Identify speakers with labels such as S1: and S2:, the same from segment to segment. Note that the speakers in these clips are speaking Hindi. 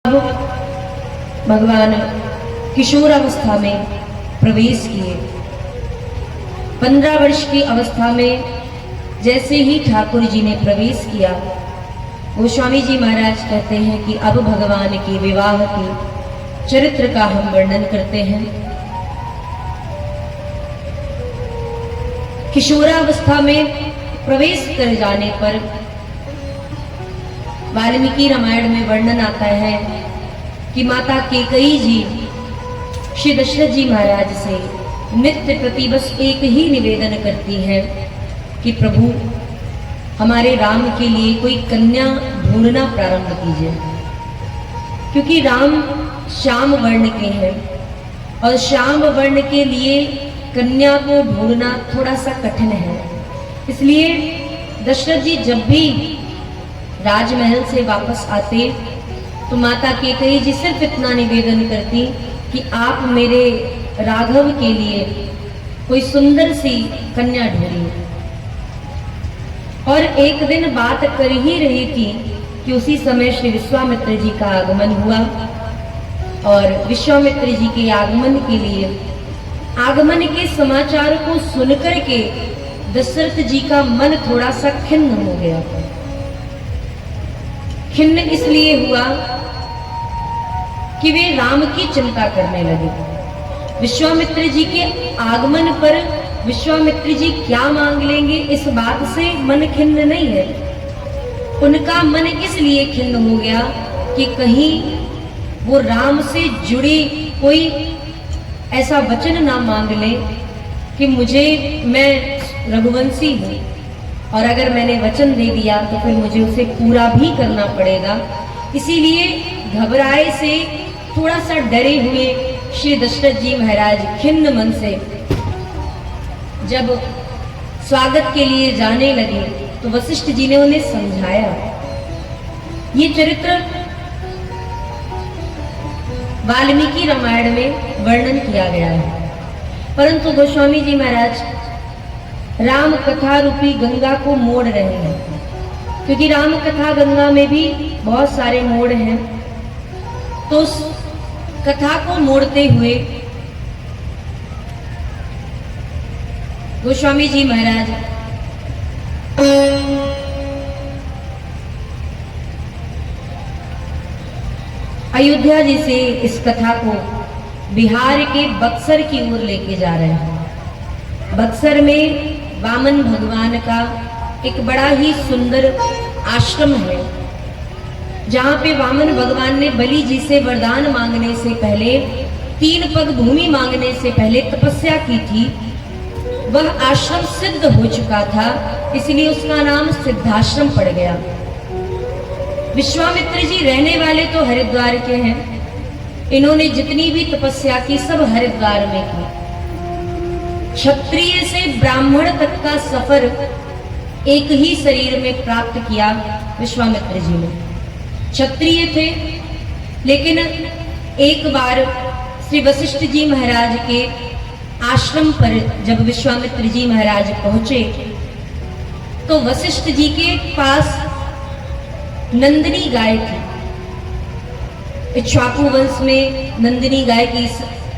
S1: अब भगवान किशोर अवस्था में प्रवेश किए। 15 वर्ष की अवस्था में जैसे ही ठाकुर जी ने प्रवेश किया, गोस्वामी जी महाराज कहते हैं कि अब भगवान के विवाह के चरित्र का हम वर्णन करते हैं। किशोरावस्था में प्रवेश कर जाने पर वाल्मीकि रामायण में वर्णन आता है कि माता कैकेयी जी श्री दशरथ जी महाराज से नित्य प्रति बस एक ही निवेदन करती है कि प्रभु हमारे राम के लिए कोई कन्या ढूंढना प्रारंभ कीजिए, क्योंकि राम श्याम वर्ण के हैं और श्याम वर्ण के लिए कन्या को ढूंढना थोड़ा सा कठिन है। इसलिए दशरथ जी जब भी राजमहल से वापस आते तो माता कैकेयी जी सिर्फ इतना निवेदन करती कि आप मेरे राघव के लिए कोई सुंदर सी कन्या ढूंढिए। और एक दिन बात कर ही रही थी कि उसी समय श्री विश्वामित्र जी का आगमन हुआ और विश्वामित्र जी के आगमन के लिए आगमन के समाचार को सुनकर के दशरथ जी का मन थोड़ा सा खिन्न हो गया। खिन्न इसलिए हुआ कि वे राम की चिंता करने लगे। विश्वामित्र जी के आगमन पर विश्वामित्र जी क्या मांग लेंगे, इस बात से मन खिन्न नहीं है। उनका मन इसलिए खिन्न हो गया कि कहीं वो राम से जुड़ी कोई ऐसा वचन ना मांग ले कि मैं रघुवंशी हूँ और अगर मैंने वचन दे दिया तो फिर मुझे उसे पूरा भी करना पड़ेगा। इसीलिए घबराए से, थोड़ा सा डरे हुए श्री दशरथ जी महाराज खिन्न मन से जब स्वागत के लिए जाने लगे तो वशिष्ठ जी ने उन्हें समझाया। ये चरित्र वाल्मीकि रामायण में वर्णन किया गया है, परंतु गोस्वामी जी महाराज राम कथा रूपी गंगा को मोड़ रहे हैं, क्योंकि राम कथा गंगा में भी बहुत सारे मोड़ हैं। तो उस कथा को मोड़ते हुए गोस्वामी जी महाराज अयोध्या जी से इस कथा को बिहार के बक्सर की ओर लेके जा रहे हैं। बक्सर में वामन भगवान का एक बड़ा ही सुंदर आश्रम है, जहाँ पे वामन भगवान ने बलि जी से वरदान मांगने से पहले, 3 पग भूमि मांगने से पहले तपस्या की थी। वह आश्रम सिद्ध हो चुका था, इसलिए उसका नाम सिद्धाश्रम पड़ गया। विश्वामित्र जी रहने वाले तो हरिद्वार के हैं। इन्होंने जितनी भी तपस्या की सब हरिद्वार में की। क्षत्रिय से ब्राह्मण तक का सफर एक ही शरीर में प्राप्त किया विश्वामित्र जी ने। क्षत्रिय थे, लेकिन एक बार श्री वशिष्ठ जी महाराज के आश्रम पर जब विश्वामित्र जी महाराज पहुंचे तो वशिष्ठ जी के पास नंदिनी गाय थी। इक्ष्वाकु वंश में नंदिनी गाय की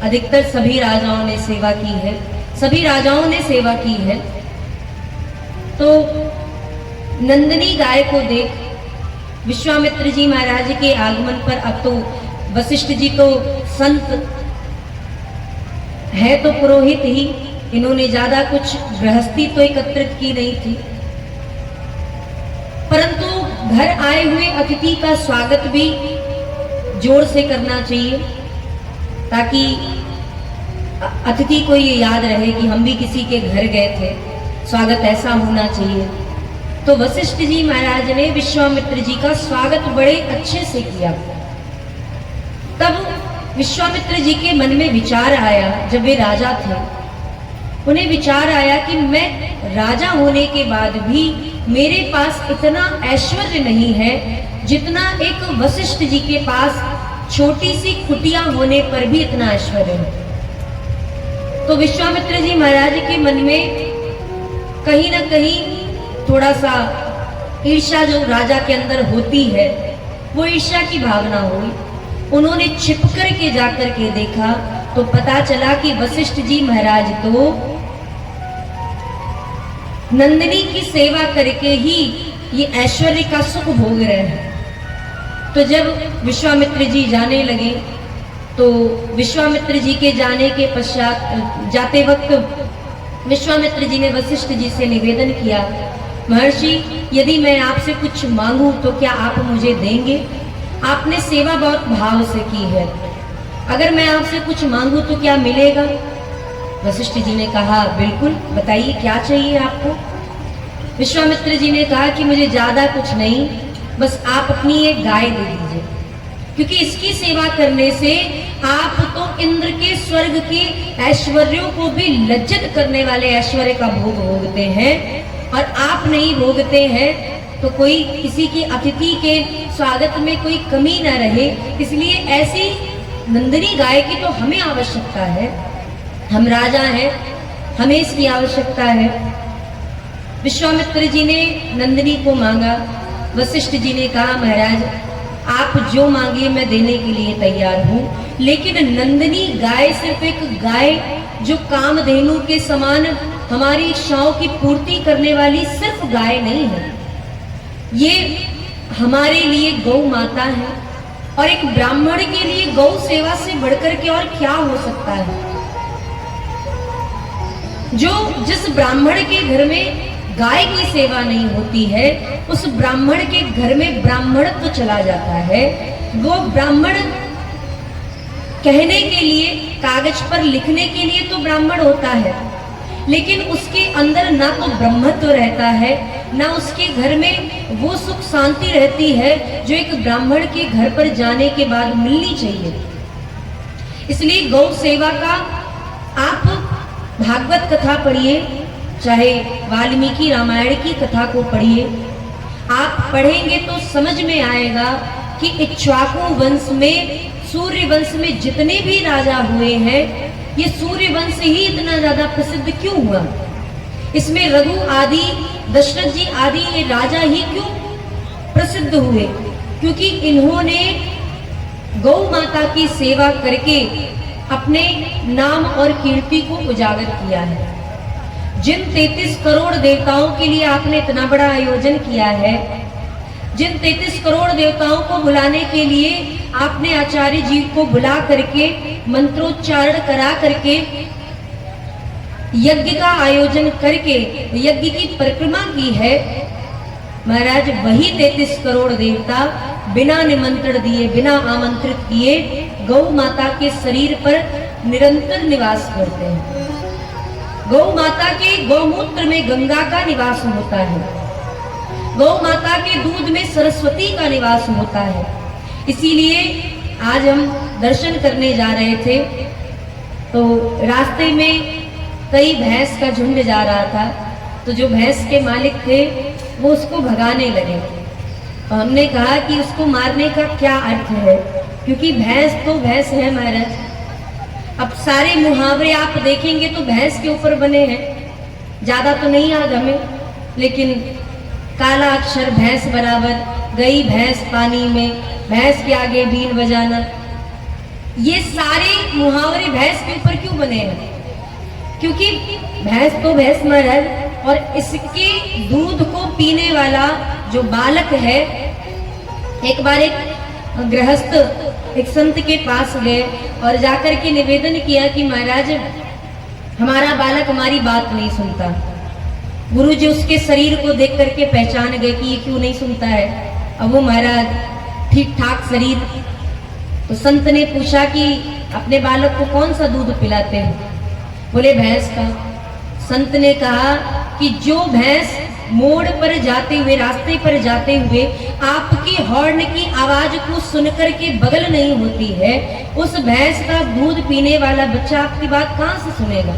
S1: अधिकतर सभी राजाओं ने सेवा की है, सभी राजाओं ने सेवा की है। तो नंदिनी गाय को देख विश्वामित्र जी महाराज के आगमन पर, अब तो वशिष्ठ जी तो संत है तो पुरोहित ही, इन्होंने ज्यादा कुछ गृहस्थी तो एकत्रित की नहीं थी, परंतु घर आए हुए अतिथि का स्वागत भी जोर से करना चाहिए, ताकि अतिथि को ये याद रहे कि हम भी किसी के घर गए थे, स्वागत ऐसा होना चाहिए। तो वशिष्ठ जी महाराज ने विश्वामित्र जी का स्वागत बड़े अच्छे से किया। तब विश्वामित्र जी के मन में विचार आया, जब वे राजा थे, उन्हें विचार आया कि मैं राजा होने के बाद भी मेरे पास इतना ऐश्वर्य नहीं है जितना एक वशिष्ठ जी के पास छोटी सी कुटिया होने पर भी इतना ऐश्वर्य है। तो विश्वामित्र जी महाराज के मन में कहीं ना कहीं थोड़ा सा ईर्ष्या जो राजा के अंदर होती है, वो ईर्ष्या की भावना हुई। उन्होंने छिप कर के जाकर के देखा तो पता चला कि वशिष्ठ जी महाराज तो नंदिनी की सेवा करके ही ये ऐश्वर्य का सुख भोग रहे हैं। तो जब विश्वामित्र जी जाने लगे तो विश्वामित्र जी के जाने के पश्चात जाते वक्त विश्वामित्र जी ने वशिष्ठ जी से निवेदन किया, महर्षि यदि मैं आपसे कुछ मांगूं तो क्या आप मुझे देंगे? आपने सेवा बहुत भाव से की है, अगर मैं आपसे कुछ मांगूं तो क्या मिलेगा? वशिष्ठ जी ने कहा बिल्कुल, बताइए क्या चाहिए आपको? विश्वामित्र जी ने कहा कि मुझे ज्यादा कुछ नहीं, बस आप अपनी एक गाय दे दीजिए, क्योंकि इसकी सेवा करने से आप तो इंद्र के स्वर्ग के ऐश्वर्यों को भी लज्जित करने वाले ऐश्वर्य का भोग भोगते हैं, और आप नहीं भोगते हैं तो कोई किसी की अतिथि के स्वागत में कोई कमी न रहे, इसलिए ऐसी नंदिनी गाय की तो हमें आवश्यकता है, हम राजा हैं, हमें इसकी आवश्यकता है। विश्वामित्र जी ने नंदिनी को मांगा। वशिष्ठ जी ने कहा महाराज आप जो मांगिए मैं देने के लिए तैयार हूँ, लेकिन नंदिनी गाय सिर्फ एक गाय जो कामधेनु के समान हमारी इच्छाओं की पूर्ति करने वाली सिर्फ गाय नहीं है, ये हमारे लिए गौ माता है, और एक ब्राह्मण के लिए गौ सेवा से बढ़कर के और क्या हो सकता है। जिस ब्राह्मण के घर में गाय की सेवा नहीं होती है, उस ब्राह्मण के घर में ब्राह्मणत्व तो चला जाता है। वो ब्राह्मण कहने के लिए, कागज पर लिखने के लिए तो ब्राह्मण होता है, लेकिन उसके अंदर ना तो ब्रह्मत्व रहता है, ना उसके घर में वो सुख शांति रहती है जो एक ब्राह्मण के घर पर जाने के बाद मिलनी चाहिए। इसलिए गौ सेवा का आप भागवत कथा पढ़िए, चाहे वाल्मीकि रामायण की कथा को पढ़िए, आप पढ़ेंगे तो समझ में आएगा कि इक्ष्वाकु वंश में, सूर्य वंश में जितने भी राजा हुए हैं, ये सूर्य वंश ही इतना ज्यादा प्रसिद्ध क्यों हुआ? इसमें रघु आदि, दशरथ जी आदि ये राजा ही क्यों प्रसिद्ध हुए? क्योंकि इन्होंने गौ माता की सेवा करके अपने नाम और कीर्ति को उजागर किया है। जिन 33 करोड़ देवताओं के लिए आपने इतना बड़ा आयोजन किया है, जिन 33 करोड़ देवताओं को बुलाने के लिए आपने आचार्य जी को बुला करके मंत्रोच्चारण करा करके यज्ञ का आयोजन करके यज्ञ की परिक्रमा की है, महाराज वही 33 करोड़ देवता बिना निमंत्रण दिए, बिना आमंत्रित किए गौ माता के शरीर पर निरंतर निवास करते हैं। गौ माता के गौमूत्र में गंगा का निवास होता है, गौ माता के दूध में सरस्वती का निवास होता है। इसीलिए आज हम दर्शन करने जा रहे थे तो रास्ते में कई भैंस का झुंड जा रहा था, तो जो भैंस के मालिक थे वो उसको भगाने लगे। तो हमने कहा कि उसको मारने का क्या अर्थ है, क्योंकि भैंस तो भैंस है महाराज। अब सारे मुहावरे आप देखेंगे तो भैंस के ऊपर बने हैं, ज्यादा तो नहीं याद हमें, लेकिन काला अक्षर भैंस बराबर, गई भैंस पानी में, भैंस के आगे बीन बजाना, ये सारे मुहावरे भैंस के ऊपर क्यों बने हैं? क्योंकि भैंस तो भैंस महाराज, और इसके दूध को पीने वाला जो बालक है, एक बार एक गृहस्थ एक संत के पास गए और जाकर के निवेदन किया कि महाराज हमारा बालक हमारी बात नहीं सुनता। गुरुजी उसके शरीर को देख करके पहचान गए कि ये क्यों नहीं सुनता है। अब वो महाराज ठीक ठाक शरीर, तो संत ने पूछा कि अपने बालक को कौन सा दूध पिलाते हैं? बोले भैंस का। संत ने कहा कि जो भैंस मोड़ पर जाते हुए, रास्ते पर जाते हुए आपकी हॉर्न की आवाज को सुनकर के बगल नहीं होती है, उस भैंस का दूध पीने वाला बच्चा आपकी बात कहां से सुनेगा?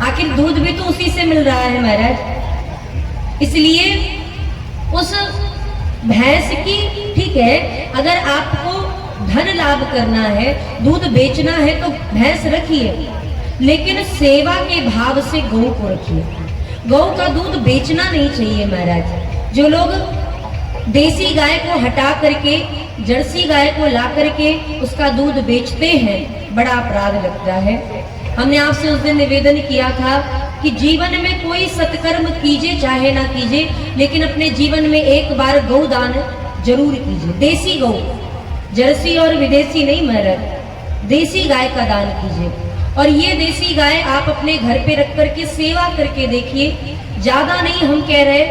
S1: आखिर दूध भी तो उसी से मिल रहा है महाराज। इसलिए उस भैंस की, ठीक है, अगर आपको धन लाभ करना है, दूध बेचना है तो भैंस रखिए, लेकिन सेवा के भाव से गौ को रखिए। गौ का दूध बेचना नहीं चाहिए महाराज। जो लोग देसी गाय को हटा करके जर्सी गाय को ला करके उसका दूध बेचते हैं, बड़ा अपराध लगता है। हमने आपसे उस दिन निवेदन किया था कि जीवन में कोई सत्कर्म कीजिए चाहे ना कीजिए, लेकिन अपने जीवन में एक बार गौदान जरूर कीजिए। देसी गौ, जर्सी और विदेशी नहीं मरद, देसी गाय का दान कीजिए। और ये देसी गाय आप अपने घर पे रख करके सेवा करके देखिए। ज्यादा नहीं हम कह रहे,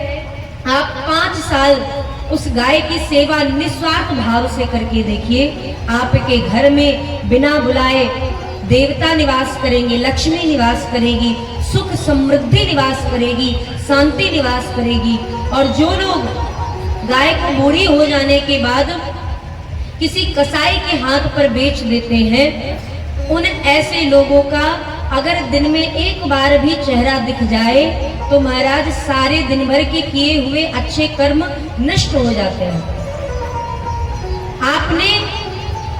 S1: आप 5 साल उस गाय की सेवा निस्वार्थ भाव से करके देखिए। आपके घर में बिना बुलाए देवता निवास करेंगे, लक्ष्मी निवास करेगी, सुख समृद्धि निवास करेगी, शांति निवास करेगी। और जो लोग गाय को बूढ़ी हो जाने के बाद किसी कसाई के हाथ पर बेच देते हैं, उन ऐसे लोगों का अगर दिन में एक बार भी चेहरा दिख जाए तो महाराज सारे दिन भर के किए हुए अच्छे कर्म नष्ट हो जाते हैं। आपने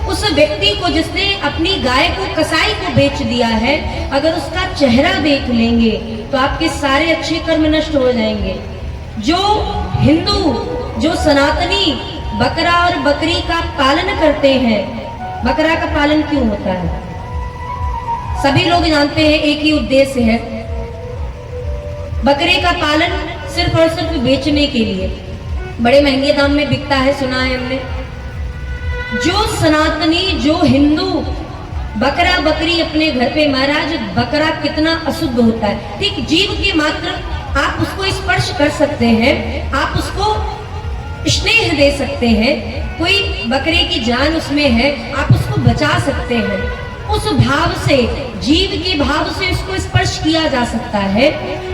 S1: उस व्यक्ति को जिसने अपनी गाय को कसाई को बेच दिया है, अगर उसका चेहरा देख लेंगे तो आपके सारे अच्छे कर्म नष्ट हो जाएंगे। जो हिंदू, जो सनातनी बकरा और बकरी का पालन करते हैं, बकरा का पालन क्यों होता है? सभी लोग जानते हैं, एक ही उद्देश्य है, बकरे का पालन सिर्फ और सिर्फ बेचने के लिए। बड़े महंगे दाम में बिकता है, सुना है हमने। जो सनातनी, जो हिंदू बकरा बकरी अपने घर पे, महाराज बकरा कितना अशुद्ध होता है। ठीक जीव के मात्र आप उसको स्पर्श कर सकते हैं, आप उसको स्नेह दे सकते हैं, कोई बकरे की जान उसमें है, आप उसको बचा सकते हैं। उस भाव से, जीव के भाव से उसको स्पर्श किया जा सकता है।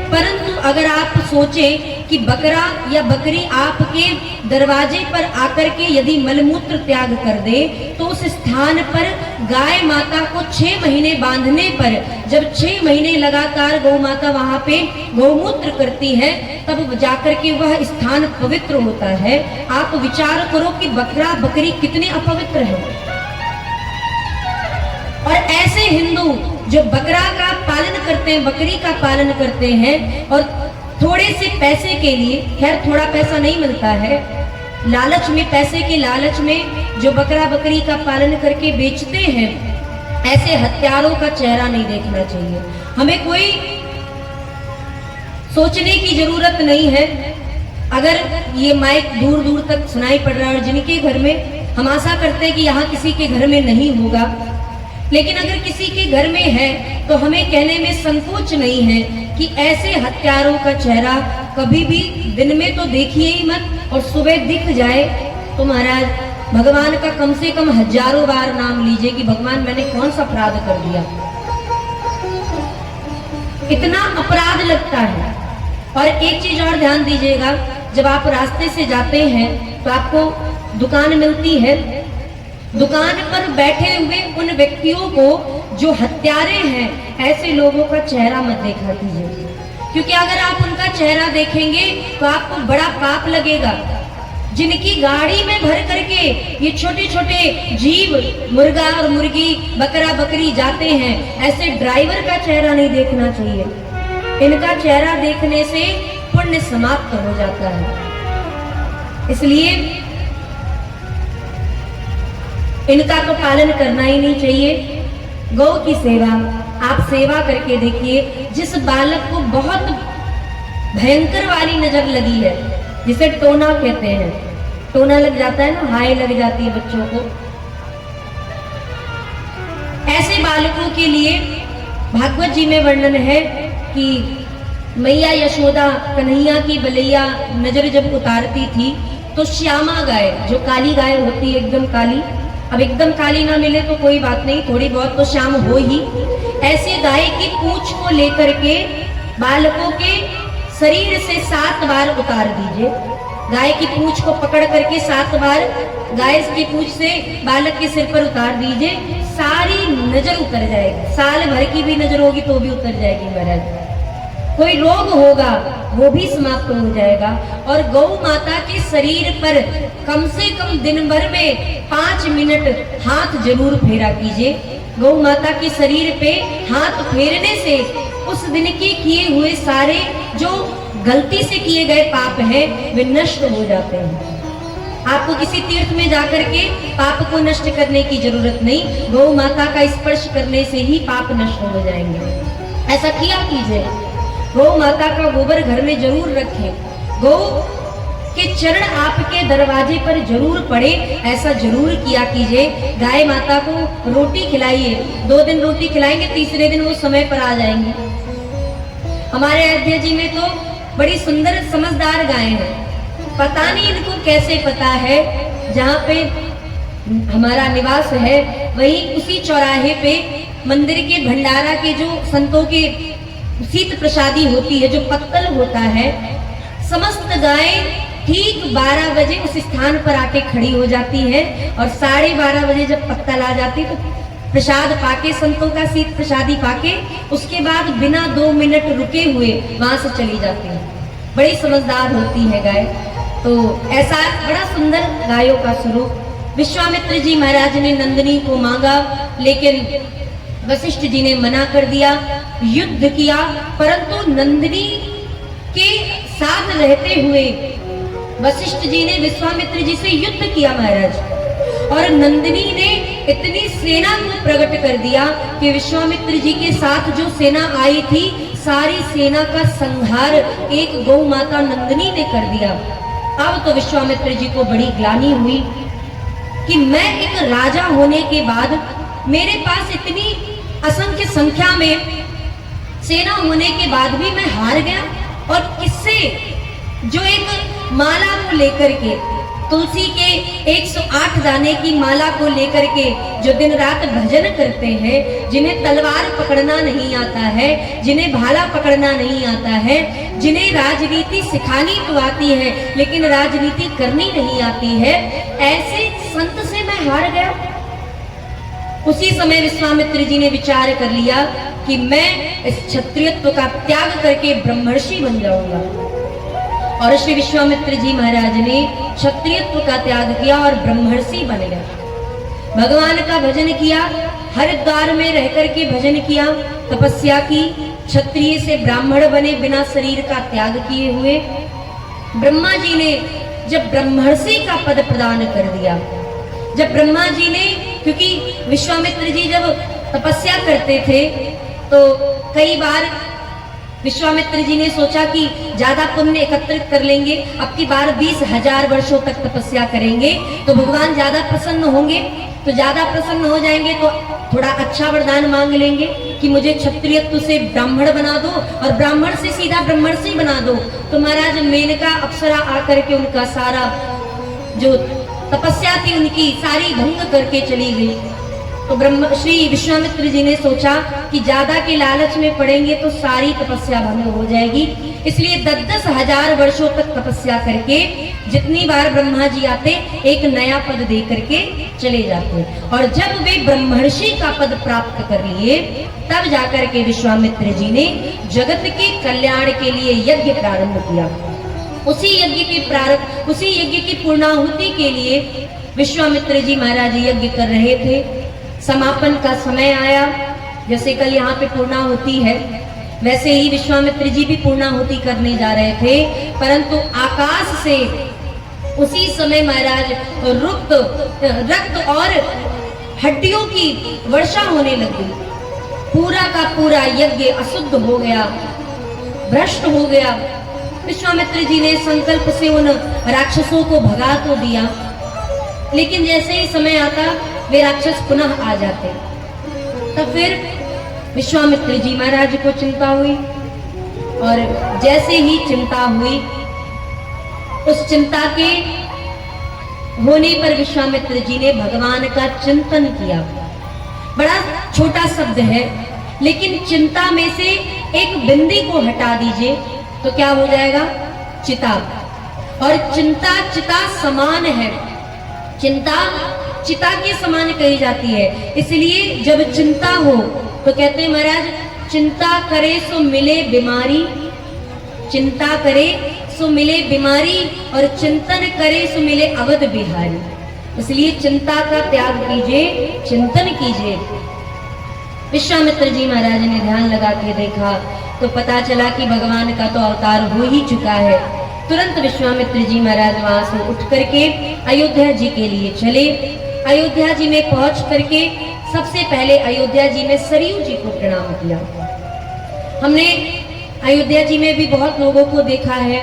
S1: परंतु अगर आप सोचें कि बकरा या बकरी आपके दरवाजे पर आकर के यदि मलमूत्र त्याग कर दे, तो उस स्थान पर गाय माता को 6 महीने बांधने पर, जब 6 महीने लगातार गौ माता वहां पे गौमूत्र करती है, तब जाकर के वह स्थान पवित्र होता है। आप विचार करो कि बकरा बकरी कितने अपवित्र है। और ऐसे हिंदू जो बकरा का पालन करते हैं, बकरी का पालन करते हैं, और थोड़े से पैसे के लिए, खैर थोड़ा पैसा नहीं मिलता है, लालच में, पैसे के लालच में जो बकरा बकरी का पालन करके बेचते हैं, ऐसे हत्यारों का चेहरा नहीं देखना चाहिए। हमें कोई सोचने की जरूरत नहीं है। अगर ये माइक दूर दूर तक सुनाई पड़ रहा है और जिनके घर में, हम आशा करते हैं कि यहाँ किसी के घर में नहीं होगा, लेकिन अगर किसी के घर में है तो हमें कहने में संकोच नहीं है कि ऐसे हत्यारों का चेहरा कभी भी दिन में तो देखिए ही मत, और सुबह दिख जाए तो महाराज भगवान का कम से कम हजारों बार नाम लीजिए कि भगवान मैंने कौन सा अपराध कर दिया। इतना अपराध लगता है। और एक चीज और ध्यान दीजिएगा, जब आप रास्ते से जाते हैं तो आपको दुकान मिलती है, दुकान पर बैठे हुए उन व्यक्तियों को जो हत्यारे हैं, ऐसे लोगों का चेहरा मत देखा कीजिए, क्योंकि अगर आप उनका चेहरा देखेंगे तो आपको बड़ा पाप लगेगा। जिनकी गाड़ी में भर करके ये छोटे छोटे जीव, मुर्गा और मुर्गी, बकरा बकरी जाते हैं, ऐसे ड्राइवर का चेहरा नहीं देखना चाहिए। इनका चेहरा देखने से पुण्य समाप्त हो जाता है। इसलिए इनका तो पालन करना ही नहीं चाहिए। गौ की सेवा आप सेवा करके देखिए। जिस बालक को बहुत भयंकर वाली नजर लगी है, जिसे टोना कहते हैं, टोना लग जाता है ना, हाय लग जाती है बच्चों को, ऐसे बालकों के लिए भागवत जी में वर्णन है कि मैया यशोदा कन्हैया की बलैया नजर जब उतारती थी तो श्यामा गाय, जो काली गाय होती है एकदम काली, अब एकदम काली ना मिले तो कोई बात नहीं, थोड़ी बहुत तो श्याम हो ही, ऐसे गाय की पूंछ को लेकर के बालकों के शरीर से 7 बार उतार दीजिए। गाय की पूंछ को पकड़ करके 7 बार गाय की पूंछ से बालक के सिर पर उतार दीजिए, सारी नजर उतर जाएगी। साल भर की भी नजर होगी तो भी उतर जाएगी महाराज। कोई रोग होगा वो भी समाप्त हो जाएगा। और गौ माता के शरीर पर कम से कम दिन भर में 5 मिनट हाथ जरूर फेरा कीजिए। गौ माता के शरीर पे हाथ फेरने से उस दिन के किए हुए सारे जो गलती से किए गए पाप हैं वे नष्ट हो जाते हैं। आपको किसी तीर्थ में जाकर के पाप को नष्ट करने की जरूरत नहीं, गौ माता का स्पर्श करने से ही पाप नष्ट हो जाएंगे। ऐसा किया कीजिए, गौ माता का गोबर घर में जरूर रखें, गौ के चरण आपके दरवाजे पर जरूर पड़े, ऐसा जरूर किया कीजिए। गाय माता को रोटी खिलाइए, 2 दिन रोटी खिलाएंगे, तीसरे दिन वो समय पर आ जाएंगे। हमारे अयोध्या जी में तो बड़ी सुंदर समझदार गाय हैं, पता नहीं इनको कैसे पता है जहाँ पे हमारा निवास है वहीं उसी चौराहे पे मंदिर के भंडारा के जो संतों के शीत प्रसादी होती है, जो पत्तल होता है, समस्त गायें ठीक 12 बजे उस स्थान पर आके खड़ी हो जाती है और 12:30 बजे जब पत्तल आ जाती तो प्रसाद पाके, संतों का शीत प्रसादी पाके, उसके बाद बिना 2 मिनट रुके हुए वहां से चली जाती है। बड़ी समझदार होती है गाय। तो ऐसा बड़ा सुंदर गायों का स्वरूप। विश्वामित्र जी महाराज ने नंदिनी को मांगा, लेकिन वशिष्ठ जी ने मना कर दिया, युद्ध किया, परंतु नंदिनी के साथ रहते हुए वशिष्ठ जी ने विश्वामित्र जी से युद्ध किया महाराज। और नंदिनी ने इतनी सेना को प्रकट कर दिया कि विश्वामित्र जी के साथ जो सेना आई थी, सारी सेना का संहार एक गौ माता नंदिनी ने कर दिया। अब तो विश्वामित्र जी को बड़ी ग्लानि हुई कि मैं एक राजा होने के बाद मेरे पास इतनी असंख्य संख्या में सेना होने के बाद भी मैं हार गया, और किससे? जो एक माला को लेकर के, तुलसी के 108 दाने की माला को लेकर के जो दिन रात भजन करते हैं, जिन्हें तलवार पकड़ना नहीं आता है, जिन्हें भाला पकड़ना नहीं आता है, जिन्हें राजनीति सिखानी तो आती है लेकिन राजनीति करनी नहीं आती है, ऐसे संत से मैं हार गया। उसी समय विश्वामित्र जी ने विचार कर लिया कि मैं इस क्षत्रियत्व का त्याग करके ब्रह्मर्षि बन जाऊंगा। और श्री विश्वामित्र जी महाराज ने क्षत्रियत्व का त्याग किया और ब्रह्मर्षि बन गया। भगवान का भजन किया, हरिद्वार में रहकर के भजन किया, तपस्या की, क्षत्रिय से ब्राह्मण बने बिना शरीर का त्याग किए हुए। ब्रह्मा जी ने जब ब्रह्मर्षि का पद प्रदान कर दिया, जब ब्रह्मा जी ने, क्योंकि विश्वामित्र जी जब तपस्या करते थे तो कई बार विश्वामित्र जी ने सोचा कि ज्यादा पुण्य एकत्रित कर लेंगे, अब की बार 20,000 वर्षों तक तपस्या करेंगे तो भगवान ज्यादा प्रसन्न होंगे। तो ज्यादा प्रसन्न हो जाएंगे तो थोड़ा अच्छा वरदान मांग लेंगे कि मुझे क्षत्रियत्व से ब्राह्मण बना दो और ब्राह्मण से सीधा ब्रह्मर्षि बना दो। तो महाराज मेनका अप्सरा आकर के उनका सारा जो तपस्या थी उनकी सारी भंग करके चली गई। तो ब्रह्म श्री विश्वामित्र जी ने सोचा कि ज्यादा के लालच में पड़ेंगे तो सारी तपस्या भंग हो जाएगी, इसलिए 10,000 वर्षों तक तपस्या करके जितनी बार ब्रह्मा जी आते एक नया पद दे करके चले जाते। और जब वे ब्रह्मर्षि का पद प्राप्त कर लिए तब जाकर के विश्वामित्र जी ने जगत के कल्याण के लिए यज्ञ प्रारंभ किया। उसी यज्ञ की पूर्णाहुति के लिए विश्वामित्र जी महाराज यज्ञ कर रहे थे। समापन का समय आया, जैसे कल यहाँ पे पूर्णाहुति है वैसे ही विश्वामित्र जी भी पूर्णाहुति करने जा रहे थे, परंतु आकाश से उसी समय महाराज रक्त और हड्डियों की वर्षा होने लगी। पूरा का पूरा यज्ञ अशुद्ध हो गया, भ्रष्ट हो गया। विश्वामित्र जी ने संकल्प से उन राक्षसों को भगा तो दिया, लेकिन जैसे ही समय आता वे राक्षस पुनः आ जाते। तब फिर विश्वामित्र जी महाराज को चिंता हुई, और जैसे ही चिंता हुई उस चिंता के होने पर विश्वामित्र जी ने भगवान का चिंतन किया। बड़ा छोटा शब्द है, लेकिन चिंता में से एक बिंदी को हटा दीजिए तो क्या हो जाएगा? चिता। और चिंता चिता समान है, चिंता चिता के समान कही जाती है। इसलिए जब चिंता हो तो कहते हैं महाराज, चिंता करे सो मिले बीमारी, चिंता करे सो मिले बीमारी, और चिंतन करे सो मिले अवध बिहारी। इसलिए चिंता का त्याग कीजिए, चिंतन कीजिए। विश्वामित्र जी महाराज ने ध्यान लगा के देखा तो पता चला कि भगवान का तो अवतार हो ही चुका है। तुरंत विश्वामित्र जी महाराज वहां से उठ करके अयोध्या जी के लिए चले। अयोध्या जी में पहुंच करके सबसे पहले अयोध्या जी में सरयू जी को प्रणाम किया। हमने अयोध्या जी में भी बहुत लोगों को देखा है,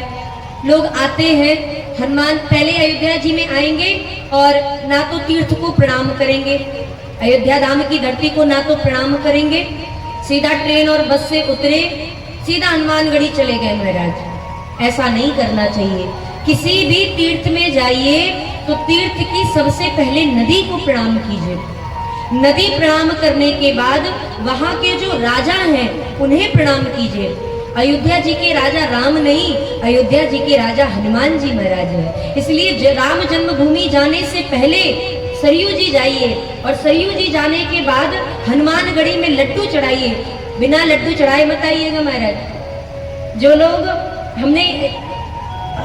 S1: लोग आते हैं, हनुमान पहले अयोध्या जी में आएंगे और ना तो तीर्थ को प्रणाम करेंगे, अयोध्या धाम की धरती को ना तो प्रणाम करेंगे, सीधा ट्रेन और बस से उतरे, सीधा हनुमानगढ़ी चले गए महाराज। ऐसा नहीं करना चाहिए। किसी भी तीर्थ में जाइए तो तीर्थ की सबसे पहले नदी को प्रणाम कीजिए। नदी प्रणाम करने के बाद वहां के जो राजा हैं उन्हें प्रणाम कीजिए। अयोध्या जी के राजा राम नहीं, अयोध्या जी के राजा हनुमान जी महाराज हैं। इसलिए राम जन्मभूमि जाने से पहले सरयू जी जाइए और सरयू जी जाने के बाद हनुमानगढ़ी में लड्डू चढ़ाइए। बिना लड्डू चढ़ाए मत आइएगा महाराज। जो लोग हमने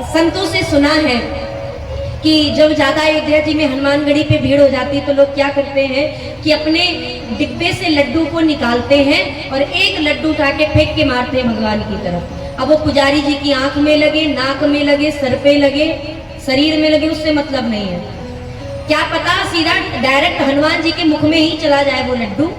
S1: संतों से सुना है कि जब ज्यादा अयोध्या जी में हनुमानगढ़ी पे भीड़ हो जाती है तो लोग क्या करते हैं कि अपने डिब्बे से लड्डू को निकालते हैं और एक लड्डू उठा के फेंक के मारते हैं भगवान की तरफ। अब वो पुजारी जी की आंख में लगे, नाक में लगे, सर पे लगे, शरीर में लगे, उससे मतलब नहीं है। क्या पता सीधा डायरेक्ट हनुमान जी के मुख में ही चला जाए वो लड्डू,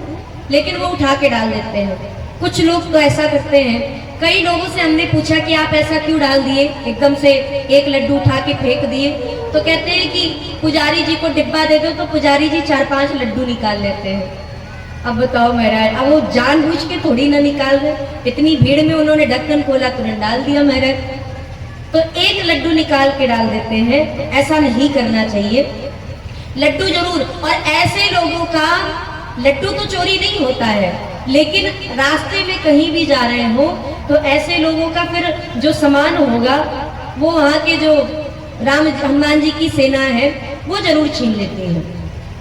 S1: लेकिन वो उठा के डाल देते हैं। कुछ लोग तो ऐसा करते हैं। कई लोगों से हमने पूछा कि आप ऐसा क्यों डाल दिए, एकदम से एक लड्डू उठा के फेंक दिए? तो कहते हैं कि पुजारी जी को डिब्बा दे दो तो पुजारी जी 4-5 लड्डू निकाल लेते हैं। अब बताओ महाराज, अब वो जानबूझ के थोड़ी ना निकाल रहे, इतनी भीड़ में उन्होंने ढक्कन खोला, तुरंत डाल दिया महाराज। तो एक लड्डू निकाल के डाल देते हैं, ऐसा नहीं करना चाहिए। लड्डू जरूर, और ऐसे लोगों का लड्डू तो चोरी नहीं होता है, लेकिन रास्ते में कहीं भी जा रहे हो तो ऐसे लोगों का फिर जो सामान होगा वो वहाँ के जो हनुमान जी की सेना है वो जरूर छीन लेती है।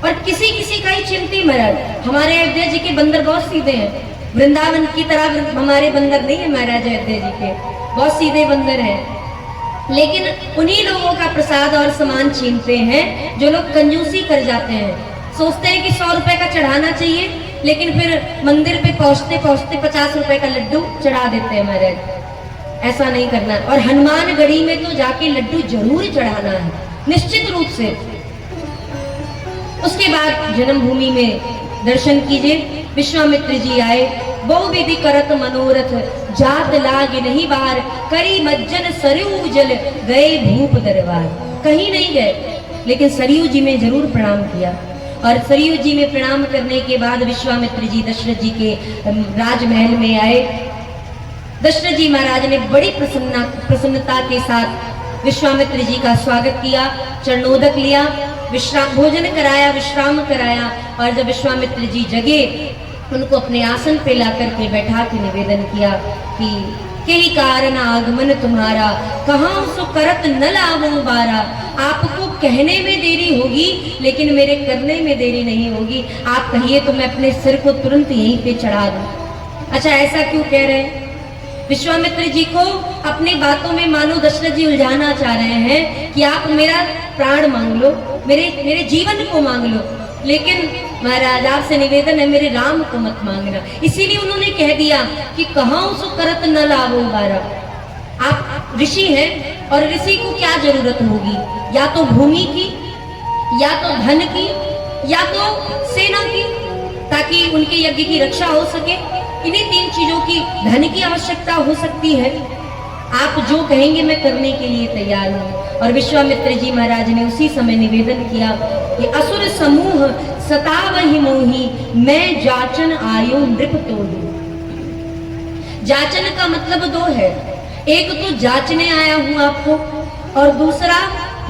S1: और किसी किसी का ही छीनती महाराज। हमारे अयोध्या जी के बंदर बहुत सीधे हैं, वृंदावन की तरह हमारे बंदर नहीं है महाराज। अयोध्या जी के बहुत सीधे बंदर हैं, लेकिन उन्हीं लोगों का प्रसाद और सामान छीनते हैं जो लोग कंजूसी कर जाते हैं। सोचते हैं कि 100 रुपए का चढ़ाना चाहिए, लेकिन फिर मंदिर पे पहुंचते पहुंचते 50 रुपए का लड्डू चढ़ा देते हैं महाराज। ऐसा नहीं करना। और हनुमानगढ़ी में तो जाके लड्डू जरूर चढ़ाना है, निश्चित रूप से। उसके बाद जन्मभूमि में दर्शन कीजिए। विश्वामित्र जी आए, बहुविधि करत मनोरथ, जात लाग नहीं बार, करी मज्जन सरयू जल, गए भूप दरबार। कहीं नहीं गए, लेकिन सरयू जी में जरूर प्रणाम किया। और सरयू जी में प्रणाम करने के बाद विश्वामित्र जी दशरथ जी के राजमहल में आए। दशरथ जी महाराज ने बड़ी प्रसन्नता के साथ विश्वामित्र जी का स्वागत किया, चरणोदक लिया, विश्राम भोजन कराया, विश्राम कराया। और जब विश्वामित्र जी जगे, उनको अपने आसन पे ला करके बैठा के निवेदन किया कि कई कारण आगमन तुम्हारा, कहाँ सो करत न लावो बारा। आपको कहने में देरी होगी, लेकिन मेरे करने में देरी नहीं होगी। आप कहिए तो मैं अपने सिर को तुरंत यहीं पे चढ़ा दूं। अच्छा, ऐसा क्यों कह रहे हैं? विश्वामित्र जी को अपनी बातों में मानो दशरथ जी उलझाना चाह रहे हैं कि आप मेरा प्राण मांग लो, मेरे जीवन को मांग लो, लेकिन महाराज आपसे निवेदन है मेरे राम को मत मांगना। इसीलिए उन्होंने कह दिया कि कहाँ सो करत न लावो बारा। आप ऋषि हैं और ऋषि को क्या जरूरत होगी? या तो भूमि की, या तो धन की, या तो सेना की, ताकि उनके यज्ञ की रक्षा हो सके। इन्हीं 3 चीजों की धन की आवश्यकता हो सकती है। आप जो कहेंगे मैं करने के लिए तैयार हूँ। और विश्वामित्र जी महाराज ने उसी समय निवेदन किया कि असुर समूह सतावहि मोहि, मैं जाचन आयो नृप तोहि। जाचन का मतलब 2 है, एक तो जाचने आया हूं आपको, और दूसरा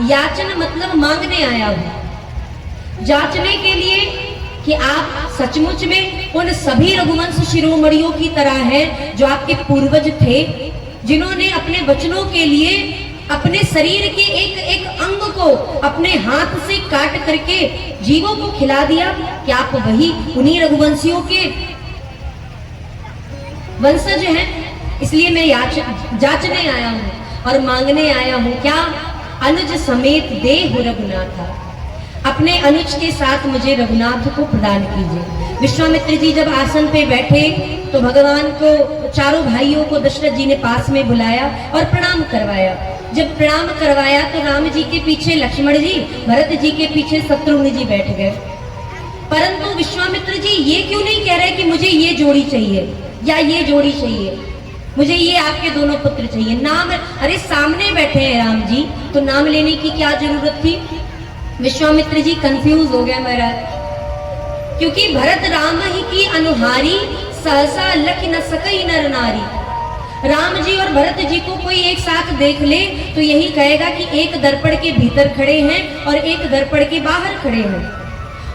S1: याचन मतलब मांगने आया हूं। जांचने के लिए कि आप सचमुच में उन सभी रघुवंश शिरोमणियों की तरह हैं जो आपके पूर्वज थे, जिन्होंने अपने वचनों के लिए अपने शरीर के एक एक अंग को अपने हाथ से काट करके जीवों को खिला दिया। कि आप वही उन्हीं रघुवंशियों के वंशज हैं? इसलिए मैं जांचने आया हूं और मांगने आया हूं। क्या? अनुज समेत देहु रघुनाथा, अपने अनुज के साथ मुझे रघुनाथ को प्रदान कीजिए। विश्वामित्र जी जब आसन पे बैठे तो भगवान को, चारों भाइयों को दशरथ जी ने पास में बुलाया और प्रणाम करवाया। जब प्रणाम करवाया तो राम जी के पीछे लक्ष्मण जी, भरत जी के पीछे शत्रुघ्न जी बैठ गए। परंतु विश्वामित्र जी ये क्यों नहीं कह रहे कि मुझे ये जोड़ी चाहिए या ये जोड़ी चाहिए, मुझे ये आपके दोनों पुत्र चाहिए। नाम, अरे सामने बैठे हैं राम जी, तो नाम लेने की क्या जरूरत थी? विश्वामित्र जी कंफ्यूज हो गए महाराज, क्योंकि भरत राम ही की अनुहारी, सहसा लख न सकई नर नारी। राम जी और भरत जी को कोई एक साथ देख ले तो यही कहेगा कि एक दर्पण के भीतर खड़े हैं और एक दर्पण के बाहर खड़े हैं।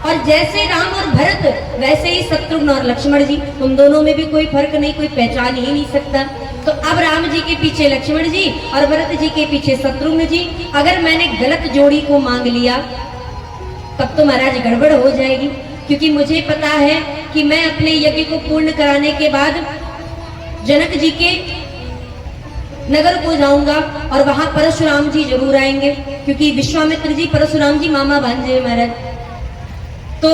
S1: और जैसे राम और भरत वैसे ही शत्रुघ्न और लक्ष्मण जी, उन दोनों में भी कोई फर्क नहीं, कोई पहचान ही नहीं सकता। तो अब राम जी के पीछे लक्ष्मण जी और भरत जी के पीछे शत्रुघ्न जी, अगर मैंने गलत जोड़ी को मांग लिया तब तो महाराज गड़बड़ हो जाएगी, क्योंकि मुझे पता है कि मैं अपने यज्ञ को पूर्ण कराने के बाद जनक जी के नगर को जाऊंगा और वहां परशुराम जी जरूर आएंगे, क्योंकि विश्वामित्र जी परशुराम जी मामा भांजे महाराज। तो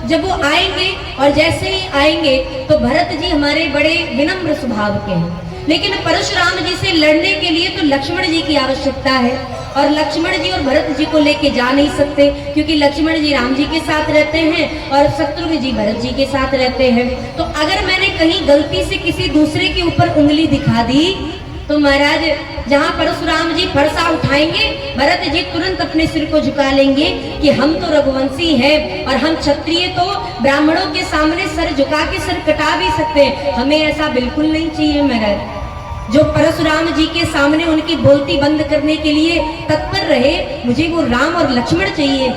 S1: जब वो आएंगे और जैसे ही आएंगे तो भरत जी हमारे बड़े विनम्र स्वभाव के हैं, लेकिन परशुराम जी से लड़ने के लिए तो लक्ष्मण जी की आवश्यकता है, और लक्ष्मण जी और भरत जी को लेके जा नहीं सकते, क्योंकि लक्ष्मण जी राम जी के साथ रहते हैं और शत्रुघ्न जी भरत जी के साथ रहते हैं। तो अगर मैंने कहीं गलती से किसी दूसरे के ऊपर उंगली दिखा दी तो महाराज जहां परशुराम जी फरसा उठाएंगे, भरत जी तुरंत अपने सिर को झुका लेंगे कि हम तो रघुवंशी हैं और हम क्षत्रिय तो ब्राह्मणों के सामने सर झुका के सर कटा भी सकते हैं, हमें ऐसा बिल्कुल नहीं चाहिए महाराज। जो परशुराम जी के सामने उनकी बोलती बंद करने के लिए तत्पर रहे, मुझे वो राम और लक्ष्मण चाहिए।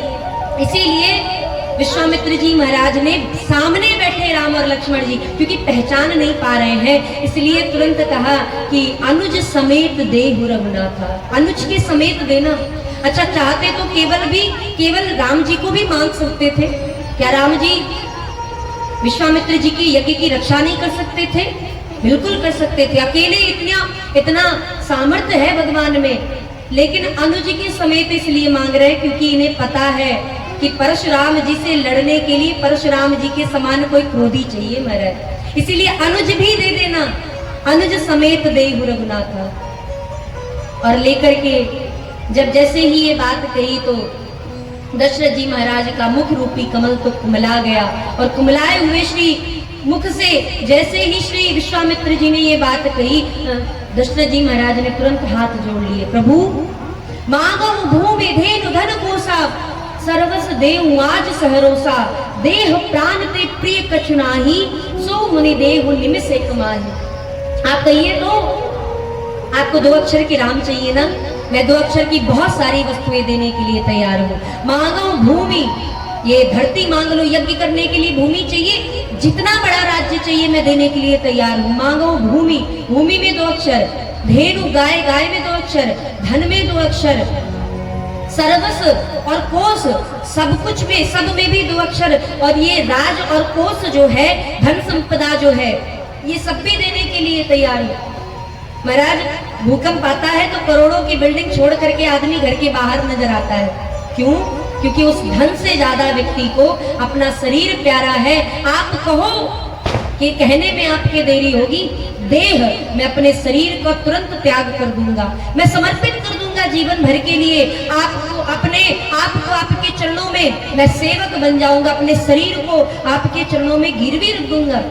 S1: इसीलिए विश्वामित्र जी महाराज ने सामने बैठे राम और लक्ष्मण जी, क्योंकि पहचान नहीं पा रहे हैं, इसलिए तुरंत कहा कि अनुज समेत देहु रघुनाथा, अनुज के समेत देना। अच्छा, चाहते तो केवल राम जी को भी मांग सकते थे, क्या राम जी विश्वामित्र जी की यज्ञ की रक्षा नहीं कर सकते थे? बिल्कुल कर सकते थे, अकेले इतना सामर्थ्य है भगवान में, लेकिन अनुज के समेत इसलिए मांग रहे हैं क्योंकि इन्हें पता है कि परशुराम जी से लड़ने के लिए परशुराम जी के समान कोई क्रोधी चाहिए महाराज, इसीलिए अनुज भी दे देना, अनुज समेत देहु रघुनाथा। और लेकर के जब जैसे ही ये बात कही तो दशरथ जी महाराज का मुख रूपी कमल तो कुमला गया, और कुमलाए हुए श्री मुख से जैसे ही श्री विश्वामित्र जी ने ये बात कही, दशरथ जी महाराज ने तुरंत हाथ जोड़ लिए, प्रभु मांगो भूमि धेनु धन कोसा, सर्वस देव आज सहरोसा, देह प्राण ते प्रिय कछु नाही, सो मुनि देहु निमिष एक माही। आप कहिए तो आपको 2 अक्षर की राम चाहिए ना, मैं 2 अक्षर की बहुत सारी वस्तुएं देने के लिए तैयार हूँ। मांगो भूमि, ये धरती मांग लो, यज्ञ करने के लिए भूमि चाहिए, जितना बड़ा राज्य चाहिए मैं देने के लिए तैयार हूँ। मांगो भूमि, भूमि में 2 अक्षर, धेनु गाय, गाय में 2 अक्षर, धन में 2 अक्षर, सर्वस और कोष, सब कुछ में, सब में भी 2 अक्षर, और ये राज और कोष जो है, धन संपदा जो है, ये सब भी देने के लिए तैयार है महाराज। भूकंप आता है तो करोड़ों की बिल्डिंग छोड़ करके आदमी घर के बाहर नजर आता है, क्यों? क्योंकि उस धन से ज्यादा व्यक्ति को अपना शरीर प्यारा है। आप कहो कि कहने में आपके देरी होगी, देह मैं अपने शरीर को तुरंत त्याग कर दूंगा, मैं समर्पित कर दूंगा जीवन भर के लिए, आपको आपके चरणों में मैं सेवक बन जाऊंगा, अपने शरीर को आपके चरणों में गिरवी रख दूंगा,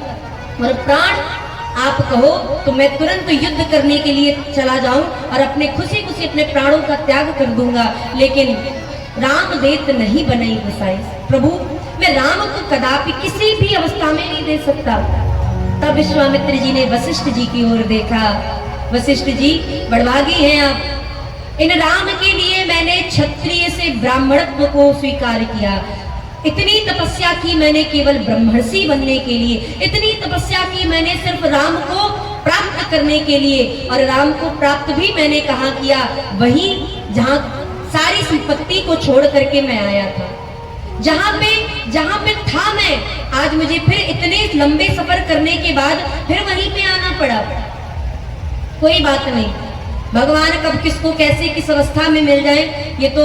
S1: और प्राण आप कहो तो मैं तुरंत युद्ध करने के लिए चला जाऊं और अपने खुशी खुशी अपने प्राणों का त्याग कर दूंगा, लेकिन राम देत नहीं बनाई गुसाई, प्रभु मैं राम को कदापि किसी भी अवस्था में नहीं दे सकता। तब विश्वामित्र जी ने वशिष्ठ जी की ओर देखा, वशिष्ठ जी बड़भागी हैं आप, इन राम के लिए मैंने क्षत्रिय से ब्राह्मणत्व को स्वीकार किया, इतनी तपस्या की मैंने केवल ब्रह्मर्षि बनने के लिए, इतनी तपस्या की मैंने सिर्फ राम को प्राप्त करने के लिए, और राम को प्राप्त भी मैंने कहाँ किया, वहीं जहाँ सारी संपत्ति को छोड़ करके मैं आया था, जहाँ पे था मैं, आज मुझे फिर इतने लंबे सफर करने के बाद फिर वहीं पे आना पड़ा। कोई बात नहीं, भगवान कब किसको कैसे किस अवस्था में मिल जाए ये तो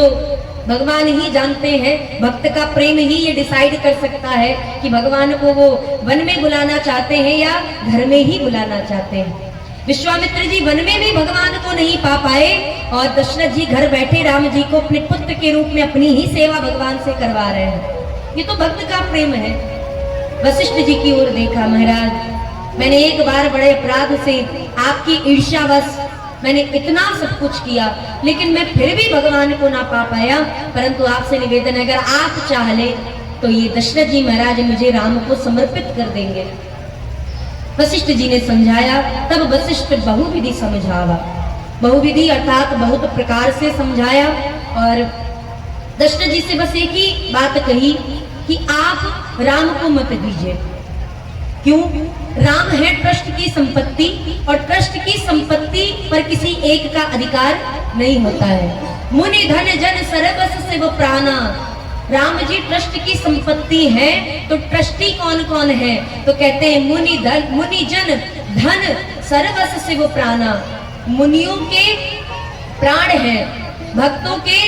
S1: भगवान ही जानते हैं, भक्त का प्रेम ही ये डिसाइड कर सकता है कि भगवान को वो वन में बुलाना चाहते हैं या घर में ही बुलाना चाहते हैं। विश्वामित्र जी वन में भी भगवान को नहीं पा पाए और दशरथ जी घर बैठे राम जी को अपने पुत्र के रूप में अपनी ही सेवा भगवान से करवा रहे हैं। ये तो भक्त का प्रेम है। वशिष्ठ जी की ओर देखा, महाराज मैंने एक बार बड़े अपराध से आपकी ईर्ष्यावश मैंने इतना सब कुछ किया, लेकिन मैं फिर भी भगवान को ना पा पाया, परंतु आपसे निवेदन है अगर आप चाह ले तो ये दशरथ जी महाराज मुझे राम को समर्पित कर देंगे। वशिष्ठ जी ने समझाया, तब वशिष्ठ बहुविधि समझावा, बहुविधि अर्थात बहुत प्रकार से समझाया और दशरथ जी से बस एक ही बात कही कि आप राम को मत दीजिए। क्यों? राम है ट्रस्ट की संपत्ति और ट्रस्ट की संपत्ति पर किसी एक का अधिकार नहीं होता है। मुनि धन जन सर्वस्व से वो प्राणा, राम जी ट्रस्ट की संपत्ति है तो ट्रस्टी कौन कौन है? तो कहते हैं मुनि जन धन सर्वस्व से वो प्राणा, मुनियों के प्राण है, भक्तों के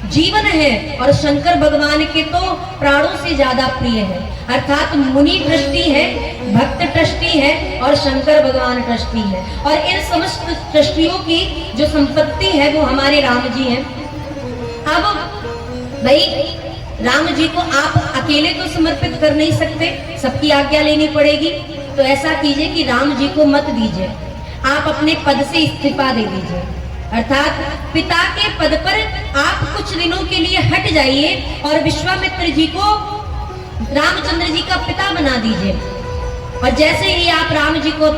S1: जीवन है और शंकर भगवान के तो प्राणों से ज्यादा प्रिय है। अर्थात मुनि ट्रस्टी है, भक्त ट्रस्टी है और शंकर भगवान ट्रस्टी है और इन समस्त ट्रस्टियों की जो संपत्ति है वो हमारे राम जी हैं। अब भाई राम जी को आप अकेले तो समर्पित कर नहीं सकते, सबकी आज्ञा लेनी पड़ेगी। तो ऐसा कीजिए कि राम जी को मत दीजिए, आप अपने पद से इस्तीफा दे दीजिए, अर्थात पिता के पद पर आप कुछ दिनों के लिए हट जाइए और विश्वामित्र जी को रामचंद्र जी का पिता बना दीजिए। और जैसे ही आप राम जी को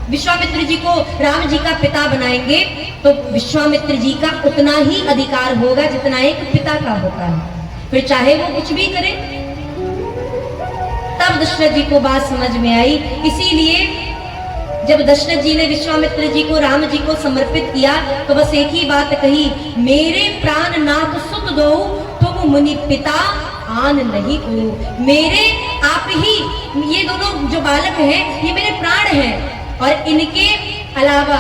S1: विश्वामित्र जी को राम जी का पिता बनाएंगे तो विश्वामित्र जी का उतना ही अधिकार होगा जितना एक पिता का होता है, फिर चाहे वो कुछ भी करे। तब दशरथ जी को बात समझ में आई। इसीलिए जब दशरथ जी ने विश्वामित्र जी को राम जी को समर्पित किया तो बस एक ही बात कही, मेरे प्राण नाथ सुत दो तुम मुनि पिता आन नहीं को। मेरे आप ही, ये दोनों जो बालक हैं ये मेरे प्राण हैं और इनके अलावा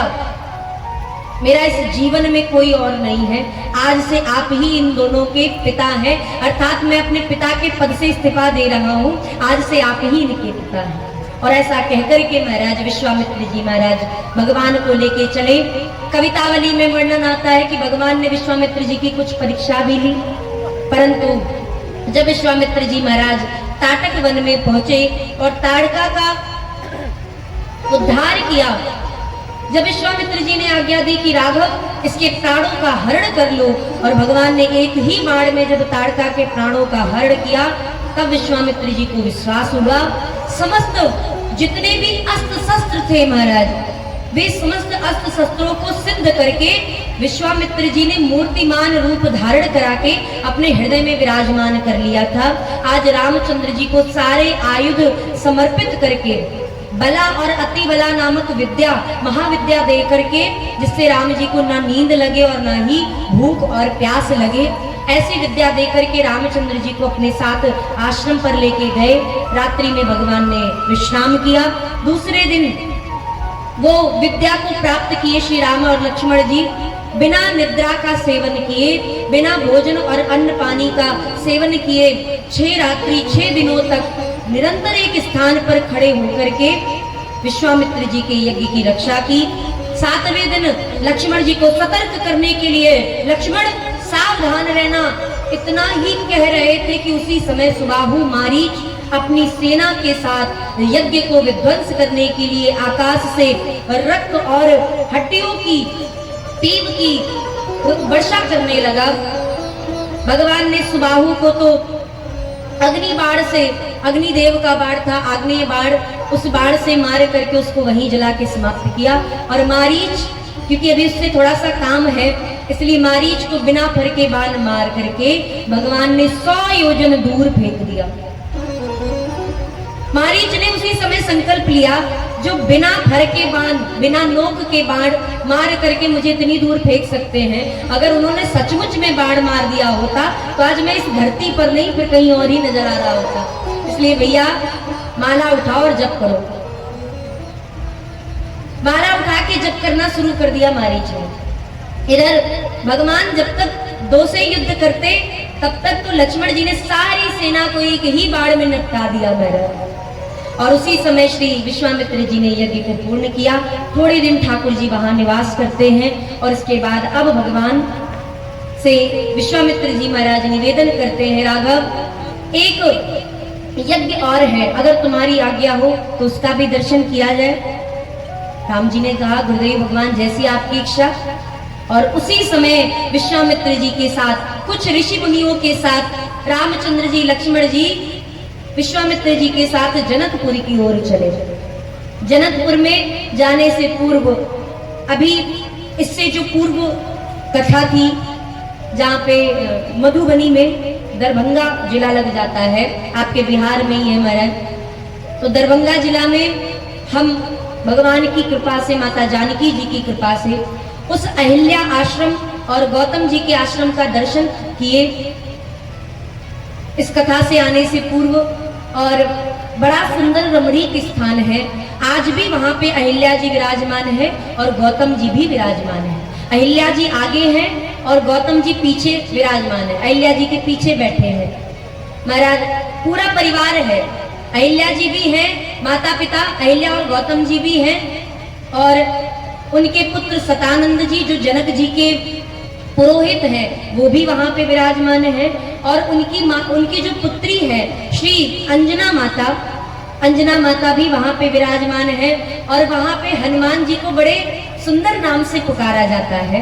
S1: मेरा इस जीवन में कोई और नहीं है। आज से आप ही इन दोनों के पिता हैं, अर्थात मैं अपने पिता के पद से इस्तीफा दे रहा हूँ, आज से आप ही इनके पिता हैं। और ऐसा कहकर के महाराज विश्वामित्र जी महाराज भगवान को लेके चले। कवितावली में वर्णन आता है कि भगवान ने विश्वामित्र जी की कुछ परीक्षा भी ली, परंतु जब विश्वामित्र जी महाराज ताटक वन में पहुंचे और ताड़का का उद्धार किया, जब विश्वामित्र जी ने आज्ञा दी कि राघव इसके प्राणों का हरण कर लो और भगवान ने एक ही बाण में जब ताड़का के प्राणों का हरण किया तब विश्वामित्र जी को विश्वास हुआ। समस्त जितने भी अस्त्र शस्त्र थे महाराज, वे समस्त अस्त्र शस्त्रों को सिद्ध करके विश्वामित्र जी ने मूर्तिमान रूप धारण करा के अपने हृदय में विराजमान कर लिया था। आज रामचंद्र जी को सारे आयुध समर्पित करके बला और अति बला नामक विद्या, महाविद्या दे करके, जिससे राम जी को ना नींद लगे और ना ही भूख और प्यास लगे, ऐसी विद्या दे करके रामचंद्र जी को अपने साथ आश्रम पर लेके गए। रात्रि में भगवान ने विश्राम किया। दूसरे दिन वो विद्या को प्राप्त किए श्री राम और लक्ष्मण जी बिना निद्रा का सेवन किए, बिना भोजन और अन्न पानी का सेवन किए 6 रात्रि 6 दिनों तक निरंतर एक स्थान पर खड़े होकर के विश्वामित्र जी के यज्ञ की रक्षा की। 7वें दिन लक्ष्मण जी को सतर्क करने के लिए लक्ष्मण सावधान रहना इतना ही कह रहे थे कि उसी समय सुबाहु मारीच अपनी सेना के साथ यज्ञ को विध्वंस करने के लिए आकाश से रक्त और हड्डियों की पीप की वर्षा करने लगा। भगवान ने सुबाहु को तो अग्नि बाण से, अग्निदेव का बाण था आग्नेय बाण, उस बाण से मार करके उसको वहीं जला के समाप्त किया। और मारीच, क्योंकि अभी उससे थोड़ा सा काम है, इसलिए मारीच को बिना फर के बाण मार करके भगवान ने 100 योजन दूर फेंक दिया। मारीच ने उसी समय संकल्प लिया, जो बिना फर के बाण, बिना नोक के बाण मार करके मुझे इतनी दूर फेंक सकते हैं, अगर उन्होंने सचमुच में बाण मार दिया होता तो आज मैं इस धरती पर नहीं फिर कहीं और ही नजर आ रहा होता। इसलिए भैया माला उठाओ और जप करो। माला उठा के जप करना शुरू कर दिया मारीच ने। इधर भगवान जब तक 2 से युद्ध करते तब तक तो लक्ष्मण जी ने सारी सेना को एक ही बाण में निपटा दिया। मेरा और उसी समय श्री विश्वामित्र जी ने यज्ञ को पूर्ण किया। थोड़े दिन ठाकुर जी वहां निवास करते हैं और इसके बाद अब भगवान से विश्वामित्र जी महाराज निवेदन करते हैं, राघव एक यज्ञ और है, अगर तुम्हारी आज्ञा हो तो उसका भी दर्शन किया जाए। राम जी ने कहा, गुरुदेव भगवान जैसी आपकी इच्छा। और उसी समय विश्वामित्र जी के साथ कुछ ऋषि मुनियों के साथ रामचंद्र जी लक्ष्मण जी विश्वामित्र जी के साथ जनकपुर की ओर चले। जनकपुर में जाने से पूर्व, अभी इससे जो पूर्व कथा थी, जहाँ पे मधुबनी में दरभंगा जिला लग जाता है, आपके बिहार में ही है महाराज। तो दरभंगा जिला में हम भगवान की कृपा से, माता जानकी जी की कृपा से उस अहिल्या आश्रम और गौतम जी के आश्रम का दर्शन किए इस कथा से आने से पूर्व। और बड़ा सुंदर रमणीक स्थान है। आज भी वहां पे अहिल्या जी विराजमान है और गौतम जी भी विराजमान है। अहिल्या जी आगे हैं और गौतम जी पीछे विराजमान है, अहिल्या जी के पीछे बैठे हैं महाराज। पूरा परिवार है, अहिल्या जी भी हैं, माता पिता अहिल्या और गौतम जी भी हैं, और उनके पुत्र सतानंद जी जो जनक जी के पुरोहित हैं वो भी वहां पे विराजमान है। और उनकी जो पुत्री है श्री अंजना माता भी वहां पे विराजमान है। और वहां पे हनुमान जी को बड़े सुंदर नाम से पुकारा जाता है।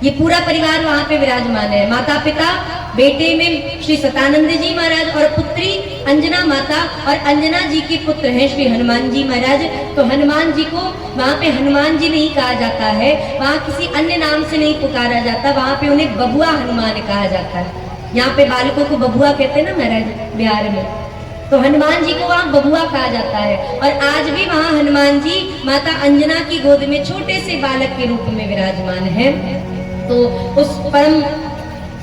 S1: ये पूरा परिवार वहां पे विराजमान है, माता पिता, बेटे में श्री सतानंद जी महाराज और पुत्री अंजना माता, और अंजना जी के पुत्र हैं श्री हनुमान जी महाराज। तो हनुमान जी को वहां पे हनुमान जी नहीं कहा जाता है, वहां किसी अन्य नाम से नहीं पुकारा जाता, वहां पे उन्हें बबुआ हनुमान कहा जाता है। यहाँ पे बालकों को बबुआ कहते हैं ना महाराज बिहार में, तो हनुमान जी को वहाँ बबुआ कहा जाता है। और आज भी वहाँ हनुमान जी माता अंजना की गोद में छोटे से बालक के रूप में विराजमान है। तो उस परम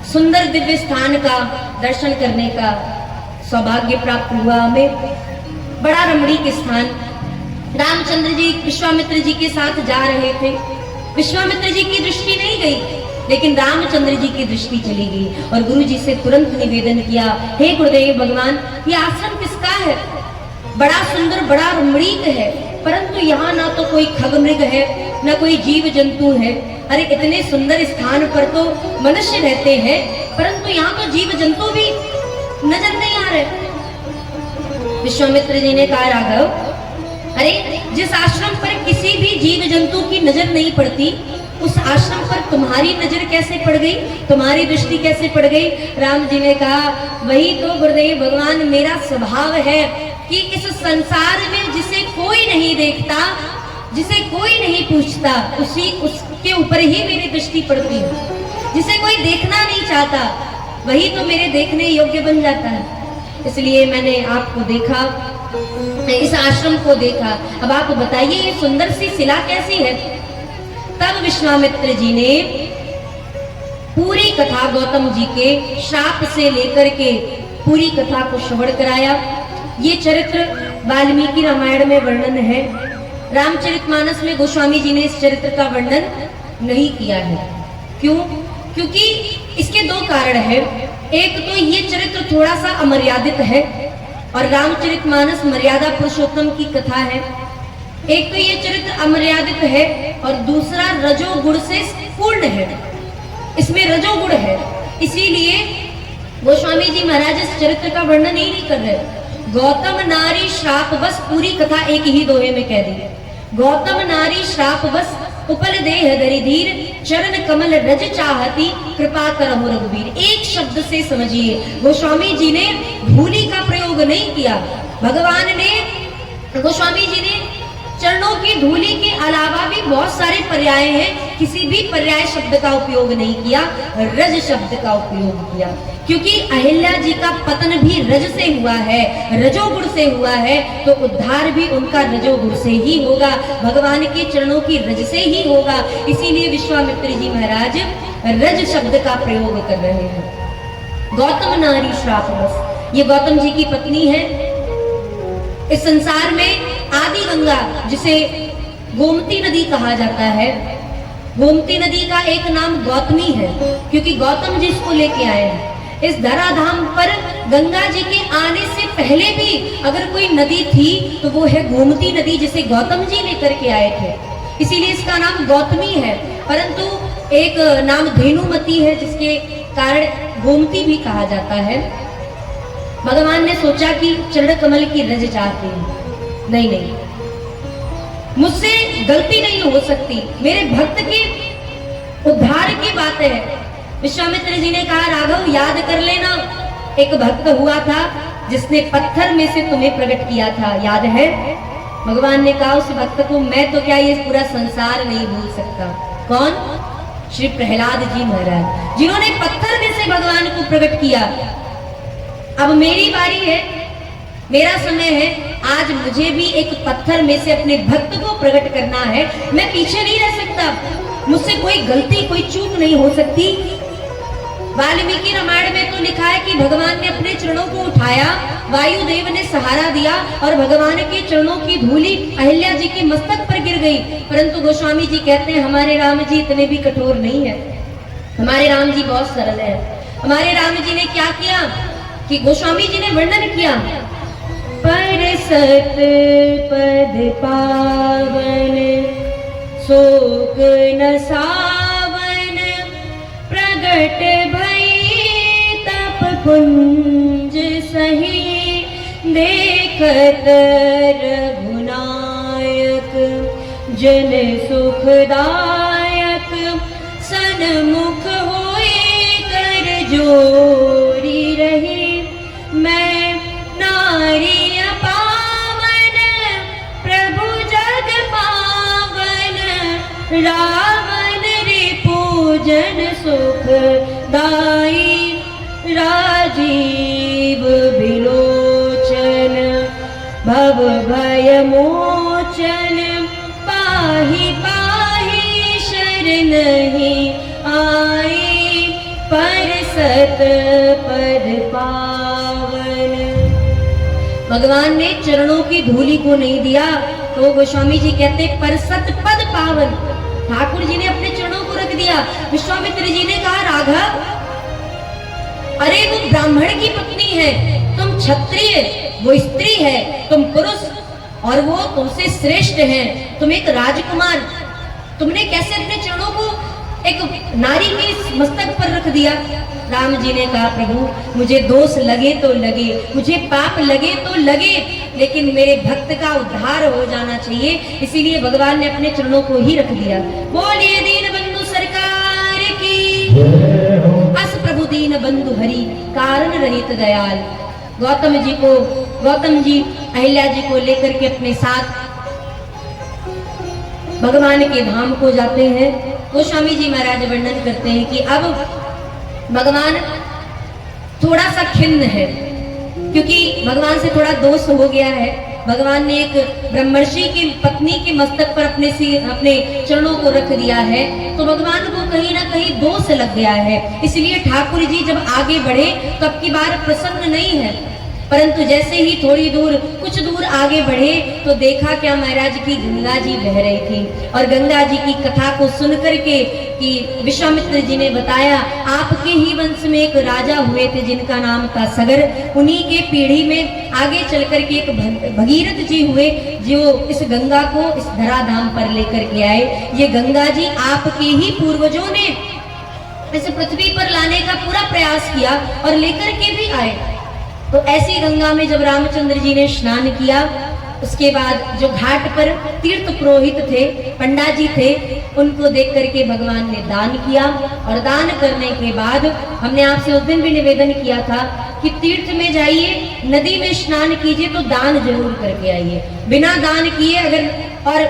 S1: सुंदर दिव्य स्थान का दर्शन करने का सौभाग्य प्राप्त हुआ हमें। बड़ा रमणीक स्थान। रामचंद्र जी विश्वामित्र जी के साथ जा रहे थे। विश्वामित्र जी की दृष्टि नहीं गई, लेकिन रामचंद्र जी की दृष्टि चली गई और गुरु जी से तुरंत निवेदन किया, हे गुरुदेव भगवान, ये आश्रम किसका है? बड़ा सुंदर, बड़ा रमणीक है, परंतु यहाँ ना तो कोई खगमृग है, ना कोई जीव जंतु है। अरे इतने सुंदर स्थान पर तो मनुष्य रहते हैं, परंतु यहाँ तो जीव जंतु भी नजर नहीं आ रहे। विश्वामित्र जी ने कहा, राघव, अरे जिस आश्रम पर किसी भी जीव जंतु की नजर नहीं पड़ती, उस आश्रम पर तुम्हारी नजर कैसे पड़ गई, तुम्हारी दृष्टि कैसे पड़ गई? राम जी ने कहा, वही तो गुरुदेव भगवान, मेरा स्वभाव है कि इस संसार में जिसे कोई नहीं देखता, जिसे कोई नहीं पूछता, उसके ऊपर ही मेरी दृष्टि पड़ती है। जिसे कोई देखना नहीं चाहता, वही तो मेरे देखने योग्य बन जाता है। इसलिए मैंने आपको देखा, इस आश्रम को देखा। अब आप बताइए ये सुंदर सी शिला कैसी है? तब विश्वामित्र जी ने पूरी कथा गौतम जी के श्राप से लेकर के पूरी कथा को श्रवण कराया। ये चरित्र वाल्मीकि रामायण में वर्णन है, रामचरितमानस में गोस्वामी जी ने इस चरित्र का वर्णन नहीं किया है। क्यों? क्योंकि इसके दो कारण है। एक तो ये चरित्र थोड़ा सा अमर्यादित है और रामचरितमानस मर्यादा पुरुषोत्तम की कथा है। एक तो ये चरित्र अमर्यादित है और दूसरा रजोगुण से पूर्ण है, इसमें रजोगुण है। इसीलिए गोस्वामी जी महाराज इस चरित्र का वर्णन ही नहीं कर रहे। गौतम नारी श्राप बस, पूरी कथा एक ही दोहे में कह दी। गौतम नारी श्राप बस, उपल देह दरिधीर, चरण कमल रज चाहती, कृपा करहु रघुवीर। एक शब्द से समझिए, गोस्वामी जी ने धूलि का प्रयोग नहीं किया। भगवान ने, गोस्वामी जी ने चरणों की धूलि के अलावा भी बहुत सारे पर्याय हैं, किसी भी पर्याय शब्द का उपयोग नहीं किया, रज शब्द का उपयोग किया। क्योंकि अहिल्या जी का पतन भी रज से हुआ है, रजोगुण से हुआ है, तो उद्धार भी उनका रजोगुण से ही होगा, भगवान के चरणों की रज से ही होगा। इसीलिए विश्वामित्र जी महाराज रज शब्द का प्रयोग कर रहे हैं। गौतम नारी श्राप बस, ये गौतम जी की पत्नी है। इस संसार में आदि गंगा, जिसे गोमती नदी कहा जाता है, गोमती नदी का एक नाम गौतमी है, क्योंकि गौतम जी इसको लेके आए हैं। इस धराधाम पर गंगा जी के आने से पहले भी अगर कोई नदी थी तो वो है गोमती नदी, जिसे गौतम जी लेकर के आए थे, इसीलिए इसका नाम गौतमी है। परंतु एक नाम धेनुमती है, जिसके कारण गोमती भी कहा जाता है। भगवान ने सोचा कि चरण कमल की रज चाहते हैं, नहीं, मुझसे गलती नहीं हो सकती, मेरे भक्त के उद्धार की बात है। विश्वामित्र जी ने कहा, राघव याद कर लेना, एक भक्त हुआ था जिसने पत्थर में से तुम्हें प्रकट किया था, याद है? भगवान ने कहा उस भक्त को मैं तो क्या ये पूरा संसार नहीं भूल सकता। कौन? श्री प्रहलाद जी महाराज, जिन्होंने पत्थर में से भगवान को प्रकट किया। अब मेरी बारी है, मेरा समय है, आज मुझे भी एक पत्थर में से अपने भक्त को प्रकट करना है। मैं पीछे नहीं रह सकता, मुझसे कोई गलती कोई चूक नहीं हो सकती। वाल्मीकि रामायण में तो लिखा है कि भगवान ने अपने चरणों को उठाया, वायुदेव ने सहारा दिया और भगवान के चरणों की धूली अहिल्या जी के मस्तक पर गिर गई। परंतु गोस्वामी जी कहते हैं हमारे राम जी इतने भी कठोर नहीं है, हमारे राम जी बहुत सरल है। हमारे राम जी ने क्या किया कि गोस्वामी जी ने वर्णन किया, पर सत पद पावन शोक न सावन, प्रगट भई तप कुंज सही, देखत रघुनायक जन सुखदायक, सन्मुख होई कर जोरी रही, मैं नारी पावन प्रभु जग पावन, रावण रिपुजन सुख दाई, राजीव विलोचन भव भय मोचन, पाहि पाहि शरण नहीं आई, पर सत पद पावन। भगवान ने चरणों की धूली को नहीं दिया, तो गोस्वामी जी कहते पर सत पद पावन, ठाकुर जी ने अपने चरणों को रख दिया। विश्वामित्र जी ने कहा राघव, अरे वो ब्राह्मण की पत्नी है, तुम क्षत्रिय, वो स्त्री है, तुम पुरुष, और वो तुमसे श्रेष्ठ है, तुम एक राजकुमार, तुमने कैसे अपने चरणों को एक नारी के मस्तक पर रख दिया? राम जी ने कहा प्रभु मुझे दोष लगे तो लगे, मुझे पाप लगे तो लगे, लेकिन मेरे भक्त का उद्धार हो जाना चाहिए, इसीलिए भगवान ने अपने चरणों को ही रख दिया। बोलिए दीन बंधु सरकार की, अस प्रभु दीन बंधु हरि, कारण रहित दयाल। गौतम जी अहिल्या जी को लेकर के अपने साथ भगवान के धाम को जाते हैं। गोस्वामी जी महाराज वर्णन करते हैं कि अब भगवान थोड़ा सा खिन्न है, क्योंकि भगवान से थोड़ा दोष हो गया है। भगवान ने एक ब्रह्मर्षि की पत्नी के मस्तक पर अपने चरणों को रख दिया है, तो भगवान को कहीं ना कहीं दोष लग गया है। इसलिए ठाकुर जी जब आगे बढ़े तो अब की बार प्रसन्न नहीं है, परंतु जैसे ही थोड़ी दूर कुछ दूर आगे बढ़े तो देखा क्या महाराज की गंगा जी बह रही थी, और गंगा जी की कथा को सुन करके कि विश्वामित्र जी ने बताया आपके ही वंश में एक राजा हुए थे जिनका नाम था सगर, उन्हीं के पीढ़ी में आगे चल करके एक भगीरथ जी हुए जो इस गंगा को इस धराधाम पर लेकर के आए। ये गंगा जी आपके ही पूर्वजों ने इस पृथ्वी पर लाने का पूरा प्रयास किया और लेकर के भी आए। तो ऐसी गंगा में जब रामचंद्र जी ने स्नान किया, उसके बाद जो घाट पर तीर्थ पुरोहित थे, पंडा जी थे, उनको देख करके भगवान ने दान किया, और दान करने के बाद हमने आपसे उस दिन भी निवेदन किया था कि तीर्थ में जाइए, नदी में स्नान कीजिए तो दान जरूर करके आइए, बिना दान किए अगर। और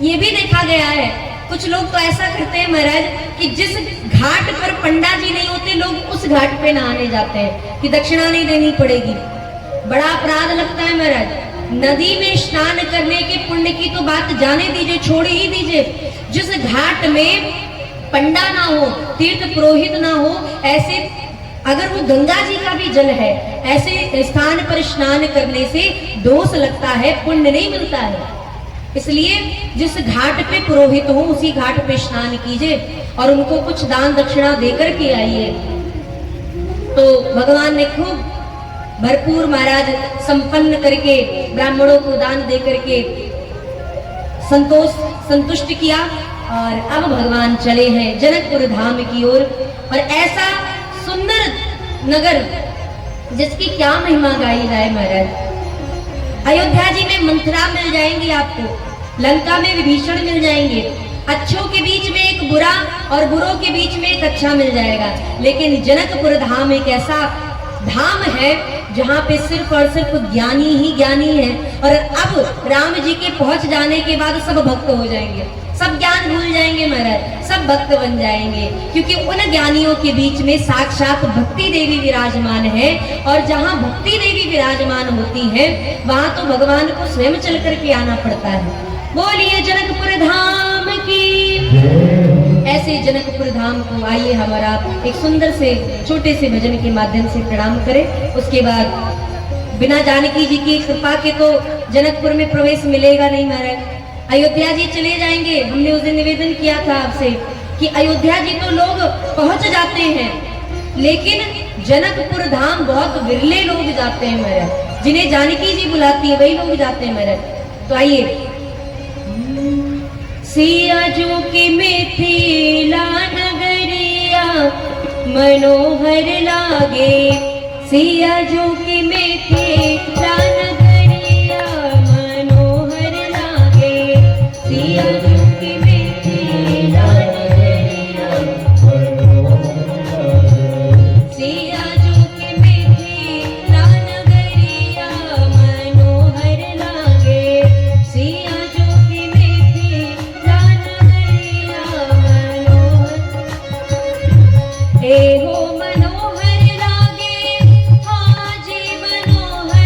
S1: ये भी देखा गया है कुछ लोग तो ऐसा करते हैं महाराज कि जिस घाट पर पंडा जी नहीं होते लोग उस घाट पे नहाने जाते हैं कि दक्षिणा नहीं देनी पड़ेगी। बड़ा अपराध लगता है महाराज। नदी में स्नान करने के पुण्य की तो बात जाने दीजिए, छोड़ ही दीजिए। जिस घाट में पंडा ना हो, तीर्थ पुरोहित ना हो, ऐसे अगर वो गंगा जी का भी जल है, ऐसे स्थान पर स्नान करने से दोष लगता है, पुण्य नहीं मिलता है। इसलिए जिस घाट पे पुरोहित हो उसी घाट पे स्नान कीजिए और उनको कुछ दान दक्षिणा देकर के आइए। तो भगवान ने खूब भरपूर महाराज संपन्न करके ब्राह्मणों को दान दे करके संतुष्ट किया। और अब भगवान चले हैं जनकपुर धाम की ओर। और ऐसा सुंदर नगर जिसकी क्या महिमा गाई जाए महाराज। अयोध्या जी में मंथरा मिल जाएंगी आपको, लंका में विभीषण मिल जाएंगे, अच्छों के बीच में एक बुरा और बुरों के बीच में एक अच्छा मिल जाएगा। लेकिन जनकपुर धाम एक ऐसा धाम है जहाँ पे सिर्फ और सिर्फ ज्ञानी ही ज्ञानी है। और अब राम जी के पहुंच जाने के बाद सब भक्त हो जाएंगे, सब ज्ञान भूल जाएंगे महाराज, सब भक्त बन जाएंगे, क्योंकि उन ज्ञानियों के बीच में साक्षात भक्ति देवी विराजमान है। और जहाँ भक्ति देवी विराजमान होती है वहां तो भगवान को स्वयं चल करके आना पड़ता है। बोलिए जनकपुर धाम की। ऐसे जनकपुर धाम को आइए हमारा एक सुंदर से छोटे से भजन के माध्यम से प्रणाम करें। उसके बाद बिना जानकी जी की कृपा के तो जनकपुर में प्रवेश मिलेगा नहीं महाराज। अयोध्या जी चले जाएंगे। हमने उस दिन निवेदन किया था आपसे कि अयोध्या जी तो लोग पहुंच जाते हैं, लेकिन जनकपुर धाम बहुत विरले लोग जाते हैं महाराज। जिन्हें जानकी जी बुलाती है वही लोग जाते हैं महाराज। तो आइए। सिया जो के मिथिला नगरिया मनोहर लागे, सिया जो के मिथिला नगरिया मनोहर लागे, सिया जो के मिथिला नगरिया मनोहर लागे, सिया जो के मिथिला नगरिया मनोहर लागे, सिया ए हो मनोहर लागे, हाँ जी मनोहर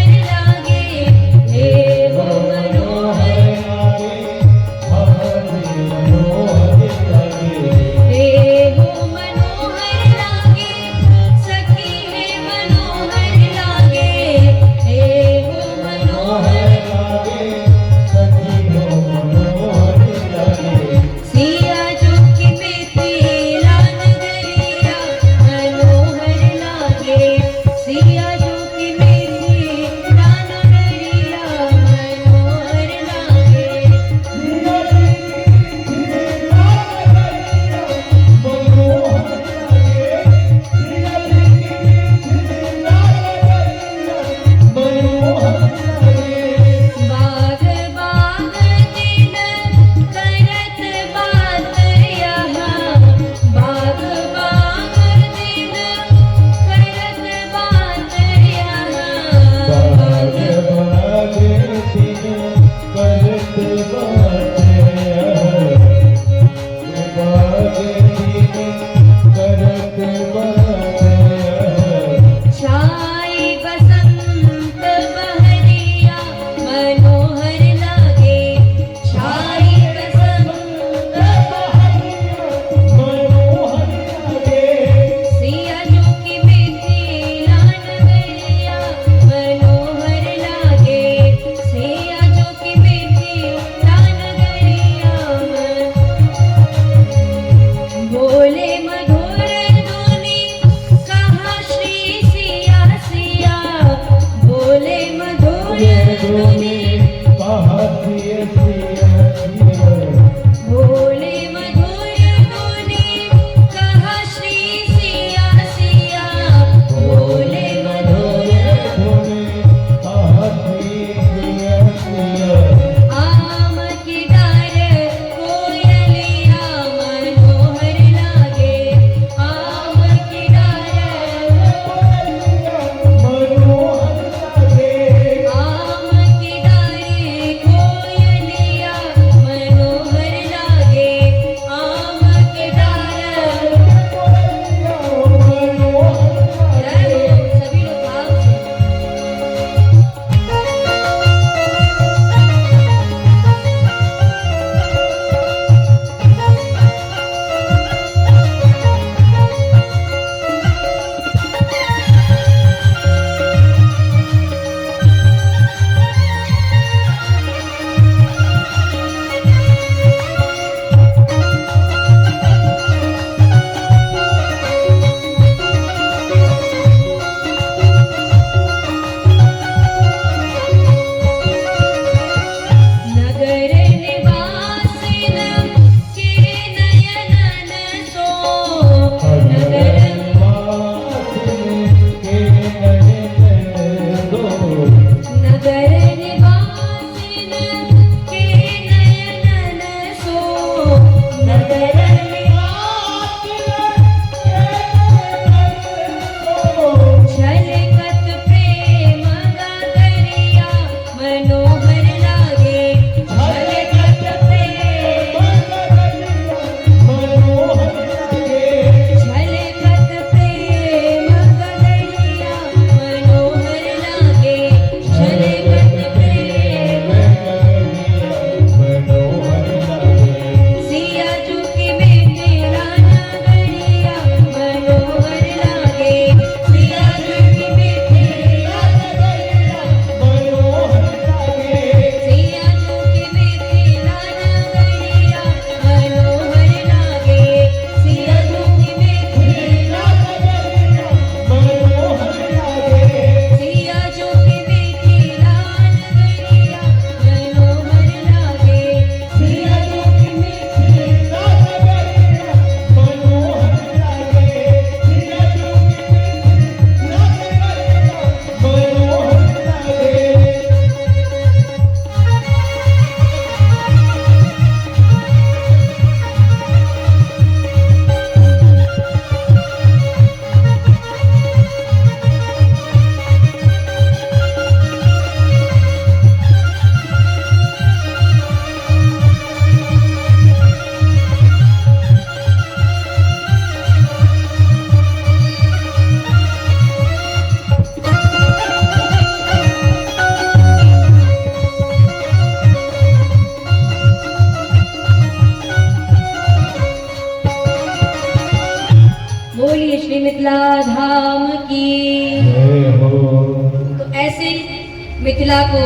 S1: मिथिला को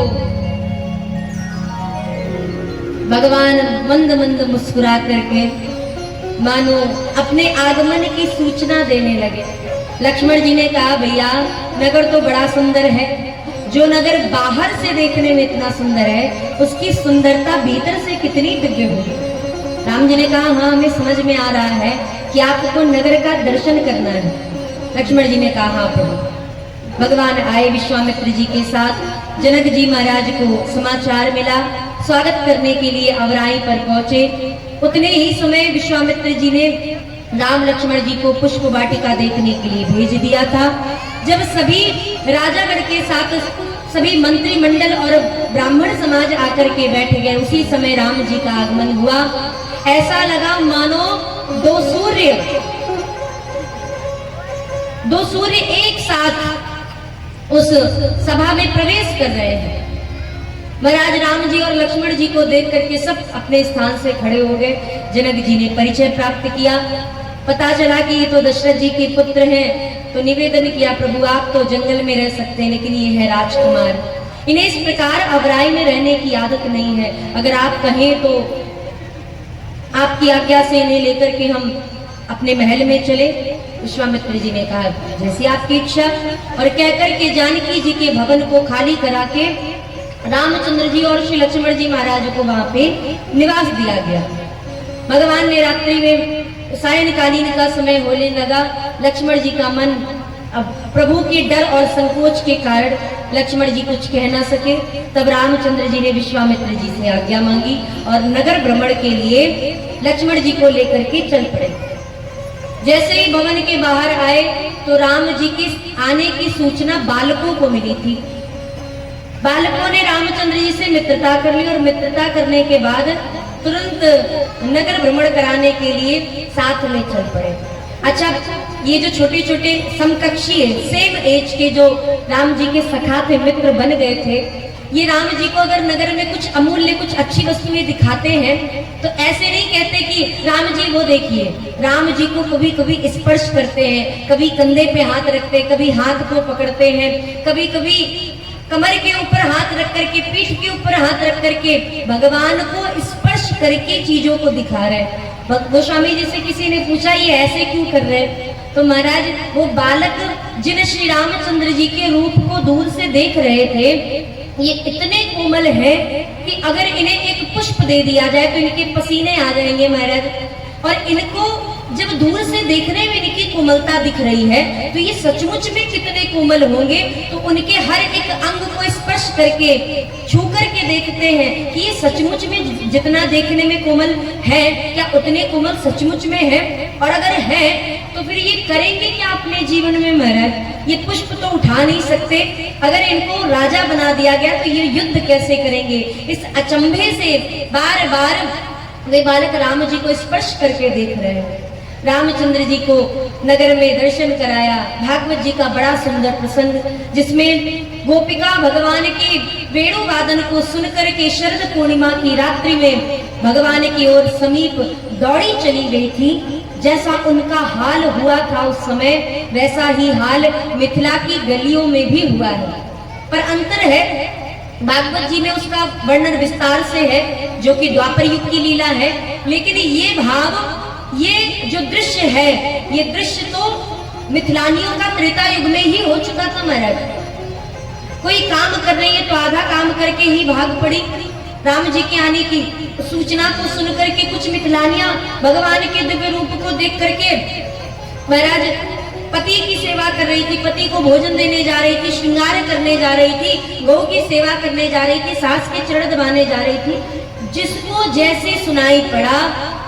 S1: भगवान मंद मंद मुस्कुरा करके मानो अपने आगमन की सूचना देने लगे। लक्ष्मण जी ने कहा, भैया नगर तो बड़ा सुंदर है, जो नगर बाहर से देखने में इतना सुंदर है उसकी सुंदरता भीतर से कितनी दिव्य होगी। राम जी ने कहा, हाँ हमें समझ में आ रहा है कि आपको नगर का दर्शन करना है। लक्ष्मण जी ने कहा, हाँ प्रभु। भगवान आए विश्वामित्र जी के साथ, जनक जी महाराज को समाचार मिला, स्वागत करने के लिए अवराई पर पहुंचे। उतने ही समय विश्वामित्र जी ने राम लक्ष्मण जी को पुष्प वाटिका देखने के लिए भेज दिया था। जब सभी राजागण के साथ सभी मंत्रिमंडल और ब्राह्मण समाज आकर के बैठ गए, उसी समय राम जी का आगमन हुआ। ऐसा लगा मानो दो सूर्य एक साथ उस सभा में प्रवेश कर रहे हैं। महाराज राम जी और लक्ष्मण जी को देख करके सब अपने स्थान से खड़े हो गए। जनक जी ने परिचय प्राप्त किया, पता चला कि ये तो दशरथ जी के पुत्र हैं। तो निवेदन किया, प्रभु आप तो जंगल में रह सकते हैं लेकिन ये है राजकुमार, इन्हें इस प्रकार अवराई में रहने की आदत नहीं है। अगर आप कहें तो आपकी आज्ञा से इन्हें लेकर के हम अपने महल में चले। विश्वामित्र जी ने कहा, जैसी आपकी इच्छा। और कहकर के जानकी जी के भवन को खाली करा के रामचंद्र जी और श्री लक्ष्मण जी महाराज को वहां पे निवास दिया गया। भगवान ने रात्रि में सायंकालीन का समय होने लगा। लक्ष्मण जी का मन अब प्रभु के डर और संकोच के कारण लक्ष्मण जी कुछ कह ना सके। तब रामचंद्र जी ने विश्वामित्र जी से आज्ञा मांगी और नगर भ्रमण के लिए लक्ष्मण जी को लेकर के चल पड़े। जैसे ही भवन के बाहर आए तो राम जी के आने की सूचना बालकों को मिली थी। बालकों ने रामचंद्र जी से मित्रता कर ली और मित्रता करने के बाद तुरंत नगर भ्रमण कराने के लिए साथ में चल पड़े। अच्छा, ये जो छोटे छोटे समकक्षी है, सेम एज के जो राम जी के सखा थे, मित्र बन गए थे, ये राम जी को अगर नगर में कुछ अमूल्य कुछ अच्छी वस्तुएं दिखाते हैं तो ऐसे नहीं कहते कि राम जी वो देखिए। राम जी को कभी कभी स्पर्श करते हैं, कभी कंधे पे हाथ रखते हैं, कभी हाथ को पकड़ते हैं, कभी कभी कमर के ऊपर हाथ रख करके, पीठ के ऊपर हाथ रख करके भगवान को स्पर्श करके चीजों को दिखा रहे हैं। गोस्वामी जी से किसी ने पूछा, ये ऐसे क्यों कर रहे हैं? तो महाराज वो बालक जिन श्री रामचंद्र जी के रूप को दूर से देख रहे थे, ये इतने कोमल हैं कि अगर इन्हें एक पुष्प दे दिया जाए तो इनके पसीने आ जाएंगे महाराज। और इनको जब दूर से देखने में इनकी कोमलता दिख रही है तो ये सचमुच में कितने कोमल होंगे। तो उनके हर एक अंग को स्पर्श करके, छू करके देखते हैं कि ये सचमुच में जितना देखने में कोमल है, क्या उतने कोमल सचमुच में है? और अगर है तो फिर ये करेंगे क्या अपने जीवन में महाराज? ये पुष्प तो उठा नहीं सकते, अगर इनको राजा बना दिया गया तो ये युद्ध कैसे करेंगे? इस अचंभे से बार बार वे बालक राम जी को स्पर्श करके देख रहे हैं। रामचंद्र जी को नगर में दर्शन कराया। भागवत जी का बड़ा सुंदर प्रसंग, जिसमें गोपिका भगवान के वेणु वादन को सुनकर के शरद पूर्णिमा की रात्रि में भगवान की ओर समीप दौड़ी चली गई थी। जैसा उनका हाल हुआ था उस समय, वैसा ही हाल मिथिला की गलियों में भी हुआ है। पर अंतर है, भागवत जी में उसका वर्णन विस्तार से है, जो कि द्वापर युग की लीला है। लेकिन ये भाव, ये जो दृश्य है, ये दृश्य तो मिथिलानियों का त्रेता युग में ही हो चुका था महाराज। कोई काम कर रही है तो आधा काम करके ही भाग पड़ी। राम जी के आने की सूचना को सुन करके कुछ मिथिलानियां भगवान के दिव्य रूप को देख करके महाराज पति की सेवा कर रही थी, पति को भोजन देने जा रही थी, श्रृंगार करने जा रही थी, गौ की सेवा करने जा रही थी, सास के चरण दबाने जा रही थी। जिसको जैसे सुनाई पड़ा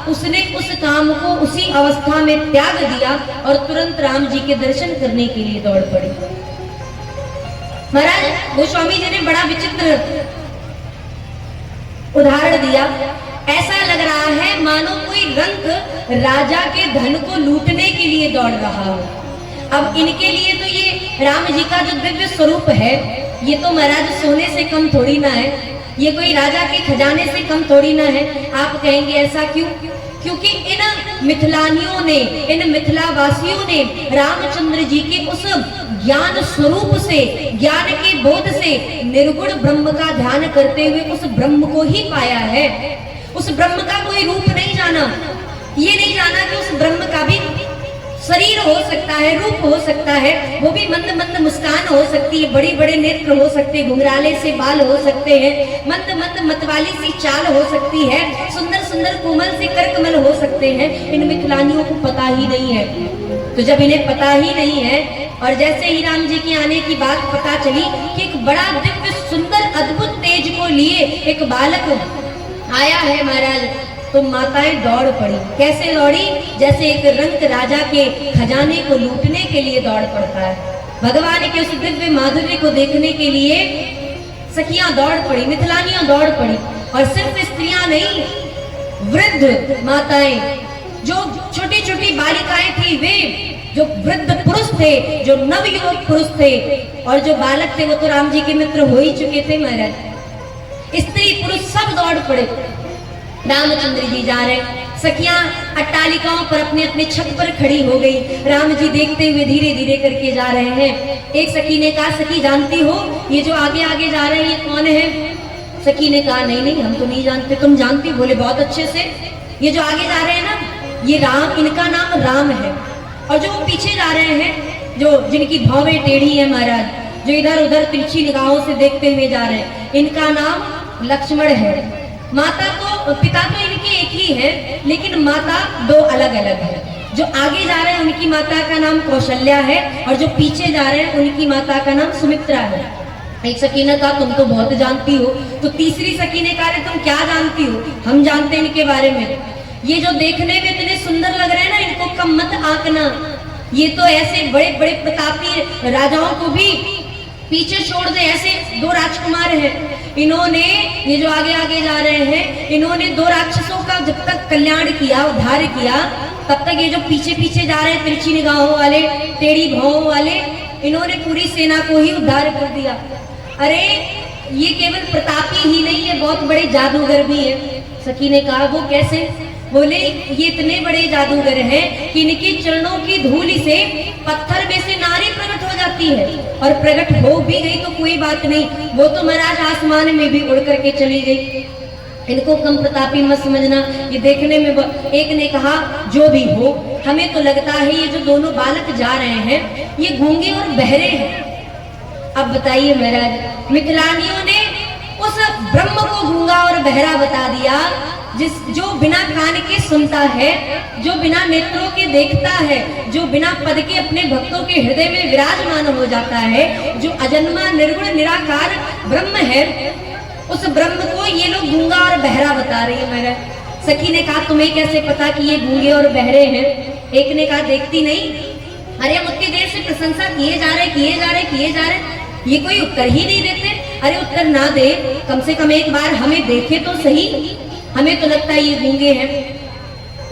S1: उसने उस काम को उसी अवस्था में त्याग दिया और तुरंत राम जी के दर्शन करने के लिए दौड़ पड़ी। महाराज गोस्वामी जी ने बड़ा विचित्र उदाहरण दिया। ऐसा लग रहा है मानो कोई रंक राजा के धन को लूटने के लिए दौड़ रहा हो। अब इनके लिए तो ये राम जी का जो दिव्य स्वरूप है, ये तो महाराज सोने से कम थोड़ी ना है, ये कोई राजा के खजाने से कम थोड़ी ना है। आप कहेंगे ऐसा क्यों? क्योंकि इन मिथिलानियों ने, इन मिथिला वासियों ने रामचंद्र जी के उस ज्ञान स्वरूप से, ज्ञान के बोध से निर्गुण ब्रह्म का ध्यान करते हुए उस ब्रह्म को ही पाया है। उस ब्रह्म का कोई रूप नहीं जाना, ये नहीं जाना कि उस ब्रह्म का भी शरीर हो सकता है, रूप हो सकता है, वो भी मंद मंद मुस्कान हो सकती है, बड़े बड़े नेत्र हो सकते हैं, घुंघराले से बाल हो सकते हैं, मंद मंद मतवाली सी चाल हो सकती है, सुंदर सुंदर कोमल से करकमल हो सकते हैं। इन मिथिलानियों को पता ही नहीं है। तो जब इन्हें पता ही नहीं है और जैसे ही राम जी के आने की बात पता चली कि एक बड़ा दिव्य सुंदर अद्भुत तेज को लिए एक बालक आया है महाराज, तो माताएं दौड़ पड़ी। कैसे दौड़ी? जैसे एक रंक राजा के खजाने को लूटने के लिए दौड़ पड़ता है। भगवान के उस दिव्य माधुर्य को देखने के लिए सखियां दौड़ पड़ी, मिथिलानियां दौड़ पड़ी। और सिर्फ स्त्रियां नहीं, वृद्ध माताएं, जो छोटी छोटी बालिकाएं थी, वे जो वृद्ध पुरुष थे, जो नवयुवक पुरुष थे और जो बालक थे, वो तो राम जी के मित्र हो ही चुके थे महाराज। स्त्री पुरुष सब दौड़ पड़े। रामचंद्र जी जा रहे, सखियां अट्टालिकाओं पर अपने अपने छत पर खड़ी हो गई। राम जी देखते हुए धीरे धीरे करके जा रहे हैं। एक सखी ने कहा, सखी जानती हो ये जो आगे आगे जा रहे हैं ये कौन है? सखी ने कहा, नहीं नहीं हम तो नहीं जानते। तुम जानती? बोले बहुत अच्छे से। ये जो आगे जा रहे हैं ना, ये राम, इनका नाम राम है। और जो पीछे जा रहे हैं, जो जिनकी भौवें टेढ़ी है महाराज, जो इधर उधर तिरछी निगाहों से देखते हुए जा रहे हैं, इनका नाम लक्ष्मण है। माता तो, पिता तो इनके एक ही है, लेकिन माता दो अलग अलग है। जो आगे जा रहे हैं उनकी माता का नाम कौशल्या है और जो पीछे जा रहे हैं उनकी माता का नाम सुमित्रा है। एक सखी ने कहा, तुम तो बहुत जानती हो। तो तीसरी सखी ने कहा, तुम क्या जानती हो? हम जानते हैं इनके बारे में। ये जो देखने में इतने सुंदर लग रहे हैं ना, इनको कम मत आंकना। ये तो ऐसे बड़े बड़े प्रतापी राजाओं को भी पीछे छोड़ दे, ऐसे दो राजकुमार हैं। इन्होंने, ये जो आगे आगे जा रहे हैं, इन्होंने दो राक्षसों का जब तक कल्याण किया, उद्धार किया, तब तक ये जो पीछे पीछे जा रहे हैं तिरछी निगाहों वाले, टेढ़ी भौं वाले, इन्होंने पूरी सेना को ही उद्धार कर दिया। अरे ये केवल प्रतापी ही नहीं है, बहुत बड़े जादूगर भी है। सखी ने कहा, वो कैसे? बोले, ये इतने बड़े जादूगर हैं कि इनके चरणों की धूल से पत्थर में से नारी प्रकट हो जाती है। और प्रकट हो भी गई तो कोई बात नहीं, वो तो महाराज आसमान में भी उड़ करके चली गई। इनको कम प्रतापी मत समझना। ये देखने में, एक ने कहा, जो भी हो, हमें तो लगता है ये जो दोनों बालक जा रहे हैं ये गूंगे और बहरे हैं। अब बताइए महाराज, मिथिलानियों ने उस ब्रह्म को गूंगा और बहरा बता दिया, जो बिना कान के सुनता है, जो बिना नेत्रों के देखता है, जो बिना पद के अपने भक्तों के हृदय में विराजमान हो जाता है, जो अजन्मा निर्गुण निराकार ब्रह्म है, उस ब्रह्म को ये लोग गूंगा और बहरा बता रही है। मेरा सखी ने कहा, तुम्हें कैसे पता कि ये गूंगे और बहरे हैं? एक ने कहा, देखती नहीं? अरे हम उतनी देर से प्रशंसा किए जा रहे किए जा रहे किए जा रहे, ये कोई उत्तर ही नहीं देते। अरे उत्तर ना दे, कम से कम एक बार हमें देखे तो सही, हमें तो लगता है ये गूंगे हैं।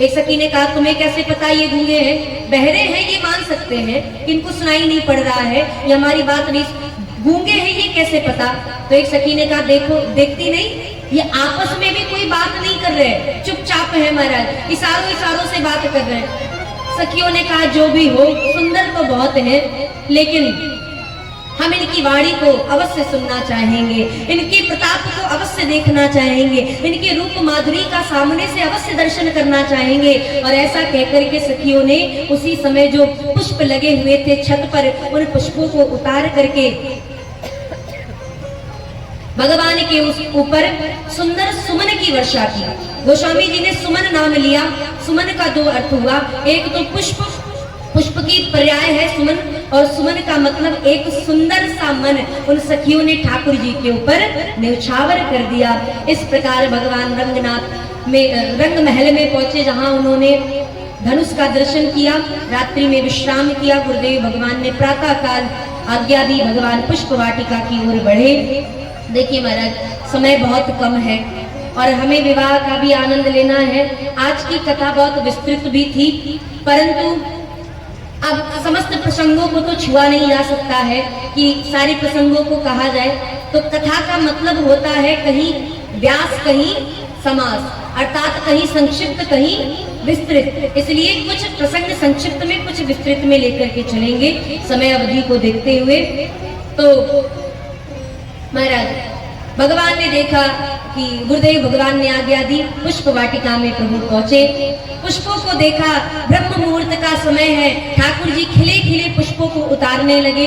S1: एक सखी ने कहा, तुम्हें कैसे पता ये गूंगे हैं? बहरे हैं ये मान सकते हैं, इनको सुनाई नहीं पड़ रहा है, ये हमारी बात नहीं, गूंगे हैं ये कैसे पता? तो एक सखी ने कहा, देखो, देखती नहीं? ये आपस में भी कोई बात नहीं कर रहे, चुपचाप है महाराज, इशारों इशारों से बात कर रहे हैं। सखियों ने कहा, जो भी हो, सुंदर तो बहुत है, लेकिन हम इनकी वाणी को अवश्य सुनना चाहेंगे, इनके प्रताप को अवश्य देखना चाहेंगे, इनके रूप माधुरी का सामने से अवश्य दर्शन करना चाहेंगे। और ऐसा कहकर के सखियों ने उसी समय जो पुष्प लगे हुए थे छत पर, उन पुष्पों को उतार करके भगवान के उस ऊपर सुंदर सुमन की वर्षा की। गोस्वामी जी ने सुमन नाम लिया। सुमन का दो अर्थ हुआ, एक तो पुष्प, पुष्प की पर्याय है सुमन, और सुमन का मतलब एक सुंदर सा मन उन सखियों ने ठाकुर जी के ऊपर न्यौछावर कर दिया। इस प्रकार भगवान रंगनाथ में, रंग महल में पहुंचे, जहां उन्होंने धनुष का दर्शन किया, रात्रि में विश्राम किया। गुरुदेव भगवान ने प्रातः काल आज्ञा दी, भगवान पुष्प वाटिका की ओर बढ़े। देखिए महाराज, समय बहुत कम है और हमें विवाह का भी आनंद लेना है। आज की कथा बहुत विस्तृत भी थी, परंतु अब समस्त प्रसंगों को तो छुआ नहीं जा सकता है कि सारे प्रसंगों को कहा जाए। तो कथा का मतलब होता है कहीं व्यास, कहीं समास, अर्थात कहीं संक्षिप्त कहीं विस्तृत। इसलिए कुछ प्रसंग संक्षिप्त में कुछ विस्तृत में लेकर के चलेंगे समय अवधि को देखते हुए। तो महाराज भगवान ने देखा कि गुरुदेव भगवान ने आज्ञा दी, पुष्प वाटिका में प्रभु पहुंचे। पुष्पों को देखा, ब्रह्म मुहूर्त का समय है, ठाकुर जी खिले खिले पुष्पों को उतारने लगे।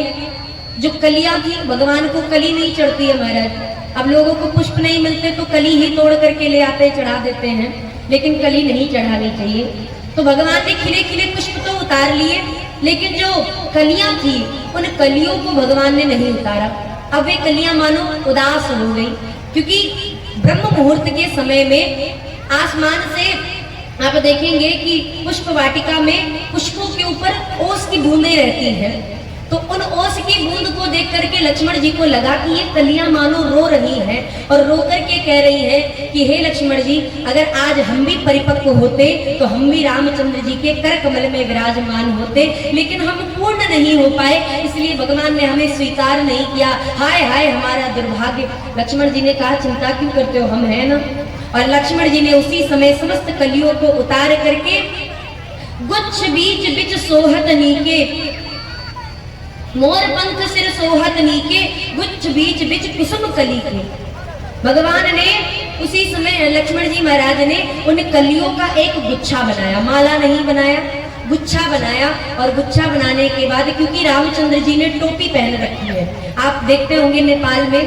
S1: जो कलियां थी, भगवान को कली नहीं चढ़ती है महाराज। अब लोगों को पुष्प नहीं मिलते तो कली ही तोड़ करके ले आते चढ़ा देते हैं, लेकिन कली नहीं चढ़ानी चाहिए। तो भगवान ने खिले खिले पुष्प तो उतार लिए, लेकिन जो कलियां थी उन कलियों को भगवान ने नहीं उतारा। अब वे कलियां मानो उदास हो गई, क्योंकि ब्रह्म मुहूर्त के समय में आसमान से आप देखेंगे कि पुष्प वाटिका में पुष्पों के ऊपर ओस की बूंदें रहती हैं। तो उन ओस की बूंद को देख करके लक्ष्मण जी को लगा कि ये कलियां मानो रो रही हैं और रो करके कह रही हैं कि हे लक्ष्मण जी, अगर आज हम भी परिपक्व होते तो हम भी रामचंद्र जी के कर कमल में विराजमान होते, लेकिन हम पूर्ण नहीं हो पाए, इसलिए भगवान ने हमें स्वीकार नहीं किया। हाय हाय हमारा दुर्भाग्य। लक्ष्मण जी ने कहा चिंता क्यों करते हो, हम है ना। और लक्ष्मण जी ने उसी समय समस्त कलियों को उतार करके गुच्छ बीच बीच सोहत नीके, मोर पंख सिर सोहत नीके, गुच्छ बीच बीच कुसुम कली के। भगवान ने उसी समय लक्ष्मण जी महाराज ने उन कलियों का एक गुच्छा बनाया, माला नहीं बनाया, गुच्छा बनाया। और गुच्छा बनाने के बाद, क्योंकि रामचंद्र जी ने टोपी पहन रखी है, आप देखते होंगे नेपाल में,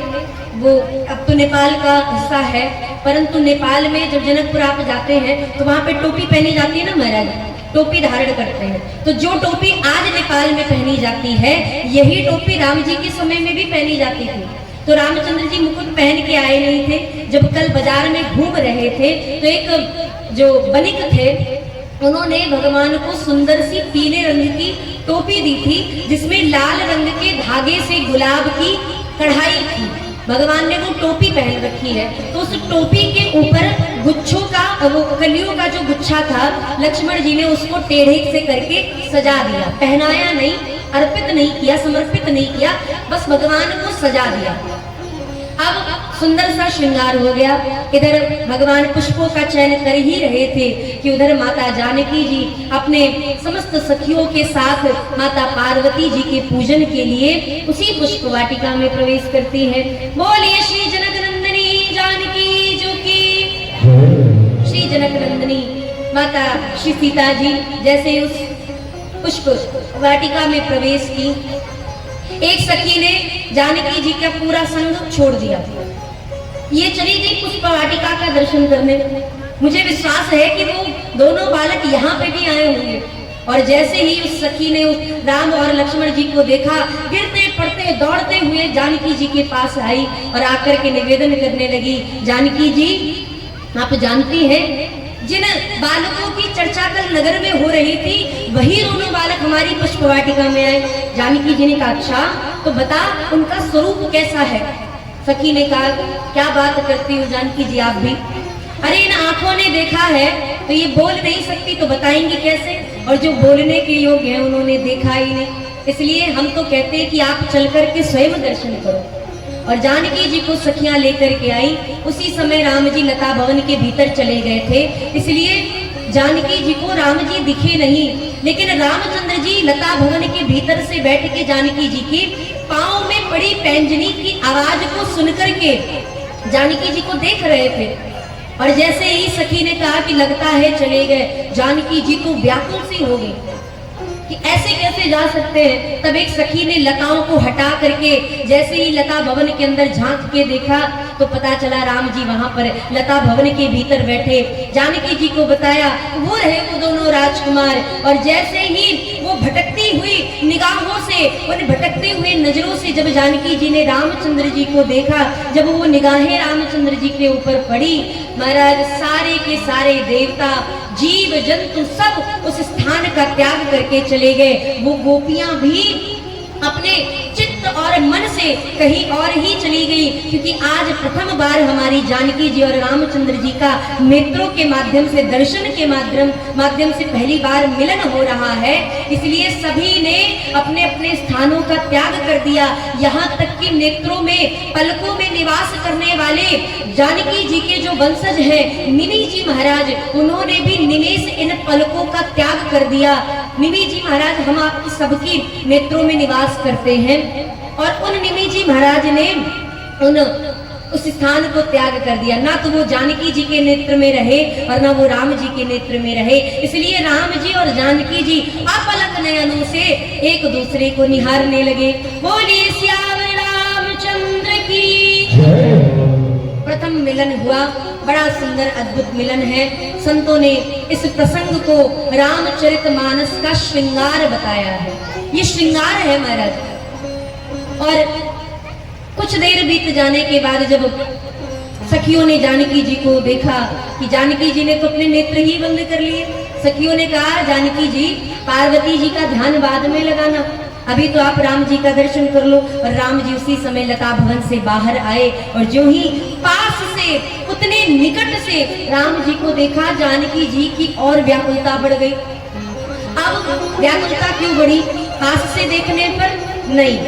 S1: वो अब तो नेपाल का हिस्सा है, परंतु नेपाल में जब जनकपुर आप जाते हैं तो वहां पे टोपी पहनी जाती है ना महाराज, टोपी धारण करते हैं। तो जो टोपी आज नेपाल में पहनी जाती है, यही टोपी राम जी के समय में भी पहनी जाती थी। तो रामचंद्र जी मुकुट पहन के आए नहीं थे। जब कल बाजार में घूम रहे थे तो एक जो बनिक थे, उन्होंने भगवान को सुंदर सी पीले रंग की टोपी दी थी, जिसमें लाल रंग के धागे से गुलाब की कढ़ाई थी। भगवान ने वो टोपी पहन रखी है, तो उस टोपी के ऊपर गुच्छों का, वो कलियों का जो गुच्छा था, लक्ष्मण जी ने उसको टेढ़े से करके सजा दिया। पहनाया नहीं, अर्पित नहीं किया, समर्पित नहीं किया, बस भगवान को सजा दिया। अब सुंदर सा श्रृंगार हो गया। इधर भगवान पुष्पों का चयन कर ही रहे थे कि उधर माता जानकी जी अपने समस्त सखियों के साथ माता पार्वती जी के पूजन के लिए उसी पुष्प वाटिका में प्रवेश करती है। बोलिए श्री जनक नंदिनी जानकी जो की। श्री जनक नंदिनी माता श्री सीता जी जैसे उस पुष्प वाटिका में प्रवेश की, एक सखी ने जानकी जी का पूरा संग छोड़ दिया। ये चली गई पुष्प वाटिका का दर्शन करने। मुझे विश्वास है कि वो दोनों बालक यहाँ पे भी आए होंगे। और जैसे ही उस सखी ने उस राम और लक्ष्मण जी को देखा, गिरते पड़ते दौड़ते हुए जानकी जी के पास आई और आकर के निवेदन करने लगी, जानकी जी आप जानती हैं जिन बालकों की चर्चा कल नगर में हो रही थी, वही दोनों बालक हमारी पुष्प वाटिका में आए। जानकी जी ने कहा अच्छा तो बता उनका स्वरूप कैसा है। सखी ने कहा क्या बात करती हो जानकी जी आप भी, अरे इन आंखों ने देखा है तो ये बोल नहीं सकती तो बताएंगे कैसे, और जो बोलने के योग्य है उन्होंने देखा ही नहीं। इसलिए हम तो कहते हैं कि आप चल करके स्वयं दर्शन करो। और जानकी जी को सखियां लेकर के आई। उसी समय राम जी लता भवन के भीतर चले गए थे, इसलिए जानकी जी को राम जी दिखे नहीं, लेकिन रामचंद्र जी लता भवन के भीतर से बैठ के जानकी जी की पांव में पड़ी पैंजनी की आवाज को सुनकर के जानकी जी को देख रहे थे। और जैसे ही सखी ने कहा कि लगता है चले गए, जानकी जी तो व्याकुल सी हो गई कि ऐसे कैसे जा सकते हैं। तब एक सखी ने लताओं को हटा करके जैसे ही लता भवन के अंदर झांक के देखा तो पता चला राम जी वहां पर लता भवन के भीतर बैठे। जानकी जी को बताया, वो रहे वो दोनों राजकुमार। और जैसे ही वो भटकती हुई निगाहों से, उन भटकते हुए नजरों से जब जानकी जी ने रामचंद्र जी को देखा, जब वो निगाहें रामचंद्र जी के ऊपर पड़ी, महाराज सारे के सारे देवता जीव जंतु सब उस स्थान का त्याग करके चले गए। वो गोपियां भी अपने चित्त और मन से कहीं और ही चली गई, क्योंकि आज प्रथम बार हमारी जानकी जी और रामचंद्र जी का नेत्रों के माध्यम से, दर्शन के माध्यम से पहली बार मिलन हो रहा है। इसलिए सभी ने अपने अपने स्थानों का त्याग कर दिया। यहाँ तक कि नेत्रों में, पलकों में निवास करने वाले जानकी जी के जो वंशज हैं निमि जी महाराज, उन्होंने भी निमेष इन पलकों का त्याग कर दिया। निमि जी महाराज हम आपकी सबकी नेत्रों में निवास करते हैं और उन निमि जी महाराज ने उस स्थान को त्याग कर दिया। ना तो वो जानकी जी के नेत्र में रहे और ना वो राम जी के नेत्र में रहे। इसलिए राम जी और जानकी जी अपलक नयनों से एक दूसरे को निहारने लगे। बोलिए श्याम रामचंद्र की। प्रथम मिलन हुआ, बड़ा सुंदर अद्भुत मिलन है। संतों ने इस प्रसंग को रामचरितमानस का श्रृंगार बताया है। ये श्रृंगार है महाराज। और कुछ देर बीत जाने के बाद जब सखियों ने जानकी जी को देखा कि जानकी जी ने तो अपने नेत्र ही बंद कर लिए, सखियों ने कहा जानकी जी पार्वती जी का ध्यान बाद में लगाना, अभी तो आप राम जी का दर्शन कर लो। और राम जी उसी समय लता भवन से बाहर आए और जो ही पास से उतने निकट से राम जी को देखा, जानकी जी की और व्याकुलता बढ़ गई। अब व्याकुलता क्यों बढ़ी? पास से देखने पर नहीं,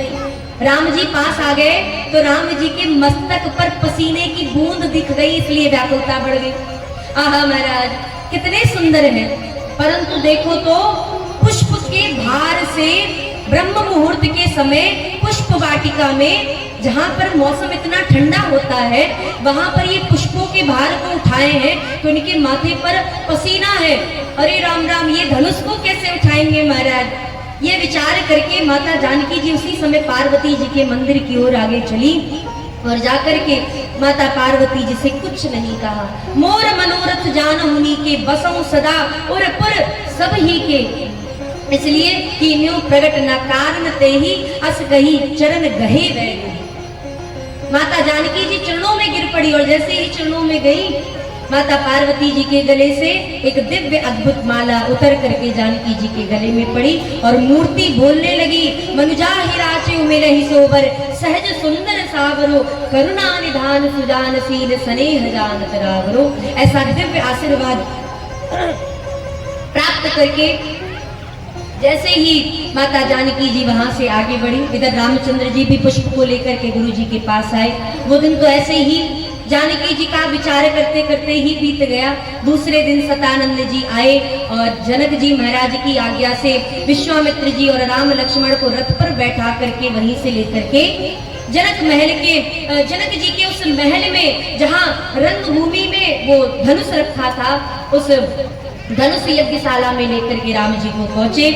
S1: राम जी पास आ गए तो राम जी के मस्तक पर पसीने की बूंद दिख गई, इसलिए व्याकुलता बढ़ गई। आहा महाराज कितने सुंदर हैं, परंतु देखो तो पुष्प के भार से ब्रह्म मुहूर्त के समय पुष्प वाटिका में जहाँ पर मौसम इतना ठंडा होता है, वहां पर ये पुष्पों के भार को उठाए हैं तो इनके माथे पर पसीना है। अरे राम राम, ये धनुष को कैसे उठाएंगे महाराज? ये विचार करके माता जानकी जी उसी समय पार्वती जी के मंदिर की ओर आगे चली और जाकर के माता पार्वती जी से कुछ नहीं कहा। मोर मनोरथ जान हुनी के बसों सदा और पुर सब ही के, इसलिए कि न्यू प्रगट न कारण ते ही अस कही चरण गहे वह। माता जानकी जी चरणों में गिर पड़ी और जैसे ही चरणों में गई, माता पार्वती जी के गले से एक दिव्य अद्भुत माला उतर करके जानकी जी के गले में पड़ी और मूर्ति बोलने लगी। मनुजा हिराचे उमेर ही सोबर सहज सुंदर सावरो करुणा निधान सुजान सील स्नेह जान तरावरो। ऐसा दिव्य आशीर्वाद प्राप्त करके जैसे ही माता जानकी जी वहां से आगे बढ़ी, इधर रामचंद्र जी भी पुष्प को लेकर के गुरु जी के पास आए। वो दिन तो ऐसे ही जानकी जी का विचार करते करते ही बीत गया। दूसरे दिन सतानंद जी आए और जनक जी महाराज की आज्ञा से विश्वामित्र जी और राम लक्ष्मण को रथ पर बैठा करके वहीं से लेकर के जनक जी के उस महल में जहाँ रंगभूमि में वो धनुष रखा था, उस धनुष यज्ञशाला में लेकर के राम जी को पहुंचे।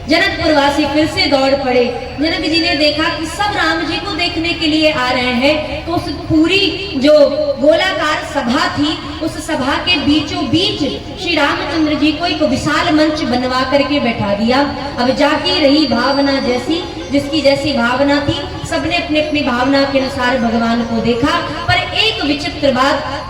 S1: जनकपुर वासी फिर से दौड़ पड़े। जनक जी ने देखा कि सब राम जी को देखने के लिए आ रहे हैं, तो उस पूरी जो गोलाकार सभा थी, उस सभा के बीचों बीच श्री रामचंद्र जी को एक विशाल मंच बनवा करके बैठा दिया। अब जाके रही भावना जैसी, जिसकी जैसी भावना थी, सबने अपने अपनी भावना के अनुसार भगवान को देखा। पर एक विचित्र बात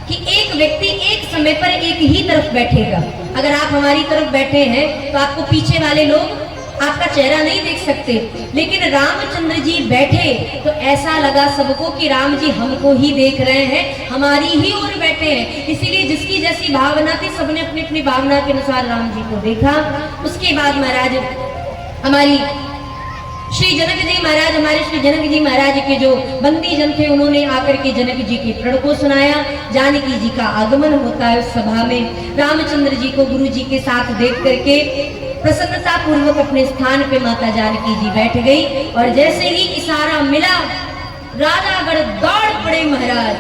S1: कि एक व्यक्ति एक समय पर एक ही तरफ बैठेगा। अगर आप हमारी तरफ बैठे हैं तो आपको पीछे वाले लोग आपका चेहरा नहीं देख सकते, लेकिन रामचंद्र जी बैठे तो ऐसा लगा सबको कि राम जी हमको ही देख रहे हैं, हमारी ही ओर बैठे हैं। इसीलिए जिसकी जैसी भावना थी, सबने अपनी अपनी भावना के अनुसार राम जी को देखा। उसके बाद महाराज हमारी श्री जनक जी महाराज, हमारे श्री जनक जी महाराज के जो बंदी जन थे, उन्होंने आकर के जनक जी के प्रण को सुनाया। जानकी जी का आगमन होता है उस सभा में। रामचंद्र जी को गुरु जी के साथ देख करके प्रसन्नता पूर्वक अपने स्थान पे माता जानकी जी बैठ गई और जैसे ही इशारा मिला, राजागण दौड़ पड़े महाराज।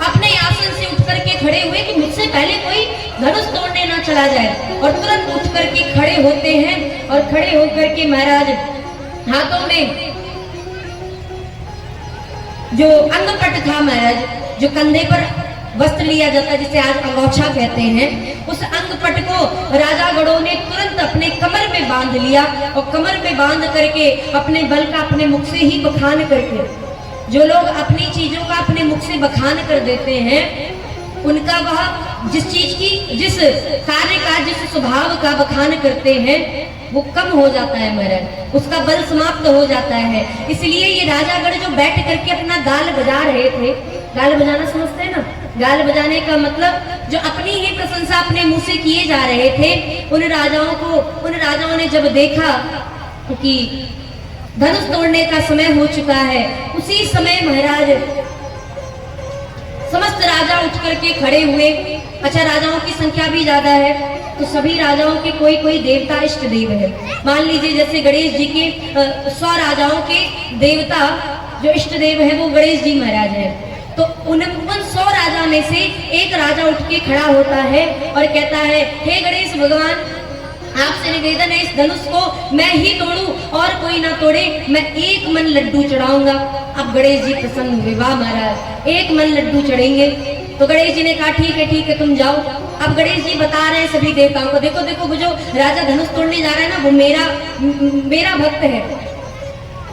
S1: अपने आसन से उठ करके खड़े हुए कि मुझसे पहले कोई धनुष तोड़ने ना चला जाए, और तुरंत उठ करके खड़े होते हैं और खड़े होकर के महाराज हाथों में जो अंगपट था महाराज, जो कंधे पर वस्त्र लिया जाता, जिसे आज अंगोछा कहते हैं, उस अंगपट को राजागणों ने तुरंत अपने कमर में बांध लिया और कमर में बांध करके अपने बल का अपने मुख से ही बखान करके, जो लोग अपनी चीजों का अपने मुख से बखान कर देते हैं, उनका वह जिस चीज की, जिस कार्य का, जिस स्वभाव का बखान करते हैं, वो कम हो जाता है महाराज, उसका बल समाप्त हो जाता है। इसलिए ये राजागण जो बैठ करके अपना गाल बजा रहे थे, गाल बजाना समझते हैं ना, गाल बजाने का मतलब जो अपनी ही प्रशंसा अपने मुंह से किए जा रहे थे, उन राजाओं ने जब देखा कि धनुष तोड़ने का समय हो चुका है, उसी समय महाराज उठ करके खड़े हुए। अच्छा, राजाओं की संख्या भी ज्यादा है, तो सभी राजाओं के कोई कोई देवता इष्ट देव है। मान लीजिए जैसे गणेश जी के 100 राजाओं के देवता जो इष्ट देव है वो गणेश जी महाराज है। तो उन 100 राजा में से एक राजा उठ के खड़ा होता है और कहता है, हे गणेश भगवान, आपसे निवेदन है, इस धनुष को मैं ही तोड़ूं और कोई ना तोड़े, मैं 1 मन लड्डू चढ़ाऊंगा। अब गणेश जी प्रसन्न हुए, वाह महाराज 1 मन लड्डू चढ़ेंगे। तो गणेश जी ने कहा ठीक है तुम जाओ। अब गणेश जी बता रहे हैं सभी देवताओं को, देखो देखो वो जो राजा धनुष तोड़ने जा रहा है ना, वो मेरा भक्त है।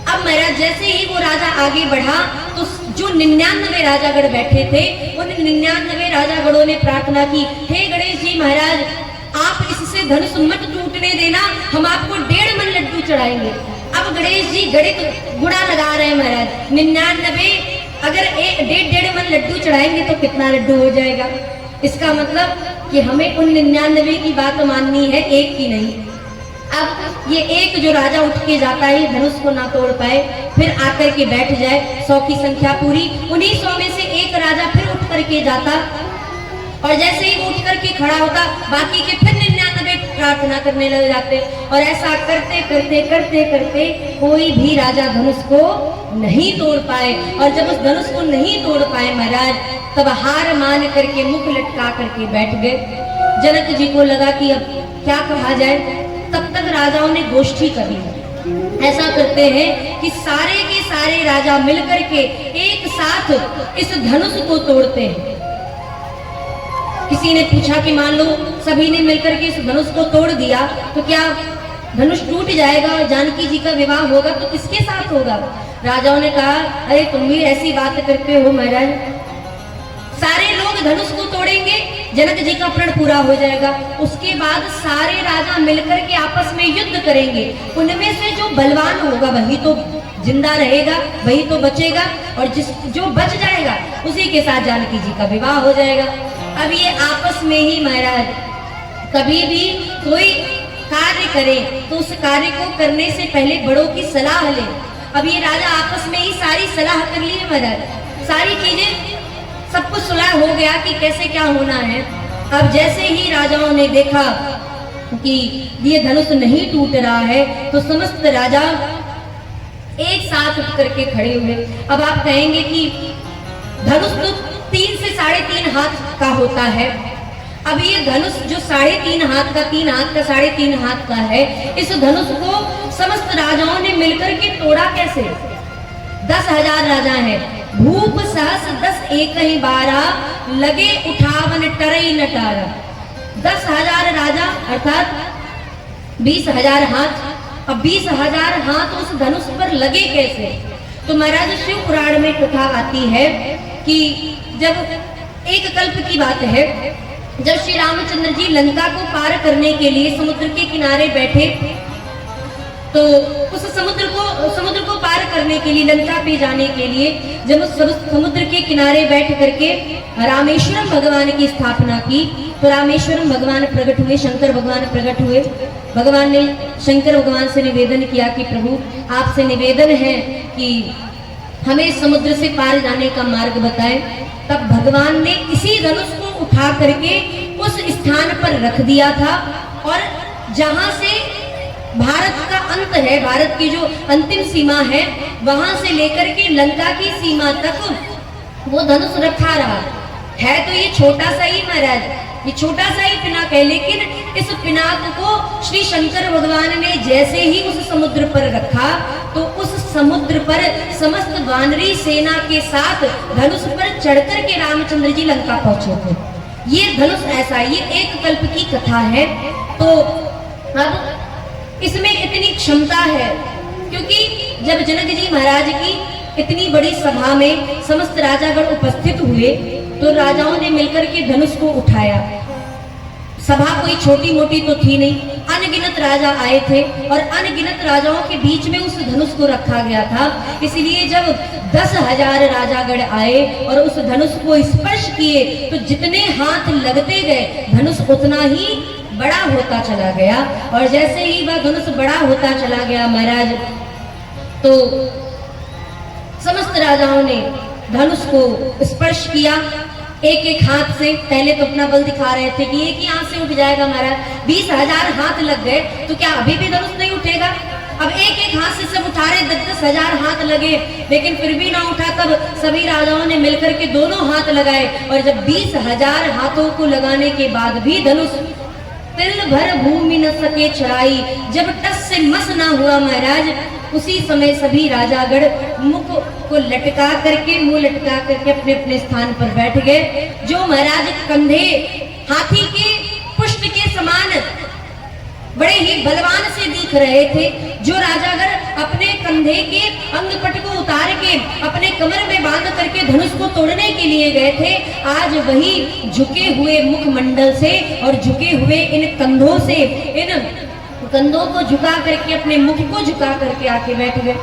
S1: अब महाराज जैसे ही वो राजा आगे बढ़ा तो जो 99 राजागण बैठे थे, उन 99 राजागणों ने प्रार्थना की, हे गणेश जी महाराज, आप इससे धनुष मत टूटने देना, हम आपको 1.5 मन लड्डू चढ़ाएंगे। अब गणेश जी गणित गुणा लगा रहे हैं महाराज, 99 अगर 1.5 मन लड्डू चढ़ाएंगे तो कितना लड्डू हो जाएगा। इसका मतलब कि हमें उन 99 की बात माननी है, एक की नहीं। अब ये एक जो राजा उठ के जाता है, धनुष को ना तोड़ पाए, फिर आकर के बैठ जाए, 100 की संख्या पूरी, उन्हीं 100 में से एक राजा फिर उठ करके जाता और जैसे ही उठ करके खड़ा होता, बाकी के फिर 99 प्रार्थना करने लग जाते। और ऐसा करते करते करते करते कोई भी राजा धनुष को नहीं तोड़ पाए। और जब उस धनुष को नहीं तोड़ पाए महाराज, तब हार मान करके मुख लटका करके बैठ गए। जनक जी को लगा कि अब क्या कहा जाए, तब तक राजाओं ने गोष्ठी कर ली। ऐसा करते हैं कि सारे के सारे राजा मिलकर के एक साथ इस धनुष को तोड़ते हैं। किसी ने पूछा कि मान लो सभी ने मिलकर के इस धनुष को तोड़ दिया तो क्या धनुष टूट जाएगा और जानकी जी का विवाह होगा तो किसके साथ होगा? राजाओं ने कहा, अरे तुम भी ऐसी बात करते हो महाराज, सारे लोग धनुष को तोड़ेंगे, जनक जी का प्रण पूरा हो जाएगा, उसके बाद सारे राजा मिलकर के आपस में युद्ध करेंगे, उनमें से जो बलवान होगा वही तो जिंदा रहेगा, वही तो बचेगा, और जो बच जाएगा उसी के साथ जानकी जी का विवाह हो जाएगा। अब ये आपस में ही महाराज कभी भी कोई कार्य करे तो उस कार्य को करने से पहले बड़ों की सलाह ले। अब ये राजा आपस में ही सारी सलाह कर लिए महाराज, सारी चीजें सब कुछ सुलह हो गया कि कैसे क्या होना है। अब जैसे ही राजाओं ने देखा कि ये धनुष नहीं टूट रहा है तो समस्त राजा एक साथ उठ करके खड़े हुए। अब आप कहेंगे कि धनुष तो 3 से 3.5 हाथ का होता है। अब ये धनुष जो 3.5 हाथ का, 3 हाथ का, 3.5 हाथ का है, इस धनुष को समस्त राजाओं ने मिलकर के तोड़ा कैसे? 10,000 राजा हैं, भूप सहस 10 एक ही 12, लगे उठावन टरई नटारा। 10,000 राजा अर्थात 20,000 हाथ। अब 20,000 हाथ उस धनुष पर लगे कैसे? तो महाराज शिव पुराण में कथा आती है कि जब एक कल्प की बात है, जब श्री रामचंद्र जी लंका को पार करने के लिए समुद्र के किनारे बैठे, तो उस समुद्र को पार करने के लिए, लंका पे जाने के लिए जब उस समुद्र के किनारे बैठ करके रामेश्वरम भगवान की स्थापना की, तो रामेश्वरम भगवान प्रकट हुए, शंकर भगवान प्रकट हुए। भगवान ने शंकर भगवान से निवेदन किया कि प्रभु आपसे निवेदन है कि हमें समुद्र से पार जाने का मार्ग बताएं। तब भगवान ने इसी धनुष को उठा करके उस स्थान पर रख दिया था, और जहां से भारत का अंत है, भारत की जो अंतिम सीमा है, वहां से लेकर के लंका की सीमा तक वो धनुष रखा रहा है। तो ये छोटा सा ही महाराज, ये छोटा सा ही पिनाक है, लेकिन इस पिनाक को श्री शंकर भगवान ने जैसे ही उस समुद्र पर रखा, तो उस समुद्र पर समस्त वानरी सेना के साथ धनुष पर चढ़कर के रामचंद्र जी लंका पहुंचे थे। ये धनुष ऐसा, ये एक कल्प की कथा है। तो अब इसमें इतनी क्षमता है क्योंकि जब जनक जी महाराज की इतनी बड़ी सभा में समस्त राजागण उपस्थित हुए, तो राजाओं ने मिलकर के धनुष को उठाया। सभा कोई छोटी मोटी तो थी नहीं, अनगिनत राजा आए थे और अनगिनत राजाओं के बीच में उस धनुष को रखा गया था। इसलिए जब 10,000 राजागण आए और उस धनुष को स्पर्श किए, तो जितने हाथ लगते गए धनुष उतना ही बड़ा होता चला गया। और जैसे ही वह धनुष बड़ा होता चला गया महाराज, तो समस्त राजाओं ने धनुष को स्पर्श किया एक एक हाथ से पहले तो अपना बल दिखा रहे थे कि एक ही हाथ से उठ जाएगा महाराज। 20,000 हाथ लग गए तो क्या अभी भी धनुष नहीं उठेगा? अब एक एक हाथ से सब उठा रहे, 10,000 हाथ लगे लेकिन फिर भी ना उठा। तब सभी राजाओं ने मिलकर के दोनों हाथ लगाए और जब 20,000 हाथों को लगाने के बाद भी धनुष तिल भर भूमि न सके चढ़ाई, जब टस से मस ना हुआ महाराज, उसी समय सभी राजागण मुख को लटका करके, मुंह लटका करके अपने अपने स्थान पर बैठ गए। जो महाराज कंधे हाथी के पुष्ट के समान बड़े ही बलवान से दिख रहे थे, जो राजागण अपने कंधे के अंगपट को उतार के अपने कमर में बांध करके धनुष को तोड़ने के लिए गए थे, आज वही झुके हुए मुखमंडल से और झुके हुए इन कंधों से, इन कंधों को झुका करके, अपने मुख को झुका करके आके बैठ गए।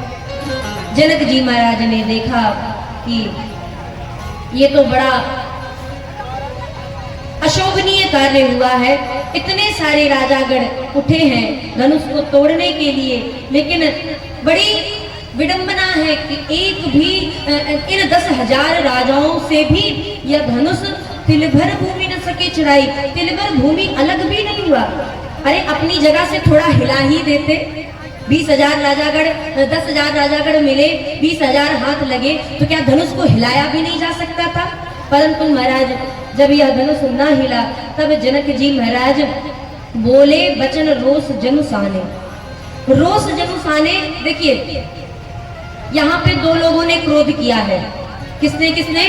S1: जनक जी महाराज ने देखा कि ये तो बड़ा अशोभनीय कार्य हुआ है। इतने सारे राजागण उठे हैं धनुष को तोड़ने के लिए, लेकिन बड़ी विडंबना है कि एक भी इन 10,000 राजाओं से भी यह धनुष तिलभर भूमि न सके चढ़ाई। तिलभर भूमि अलग भी नहीं हुआ। अरे अपनी जगह से थोड़ा हिला ही देते। 20,000 राजागण, 10,000 राजागण मिले, 20,000 हाथ लगे तो क्या धनुष को हिलाया भी नहीं जा सकता था? परंतु महाराज जब यह धनुष ना हिला तब जनक जी महाराज बोले बचन रोष जनु साने। रोष जनु साने, देखिए यहाँ पे दो लोगों ने क्रोध किया है। किसने किसने?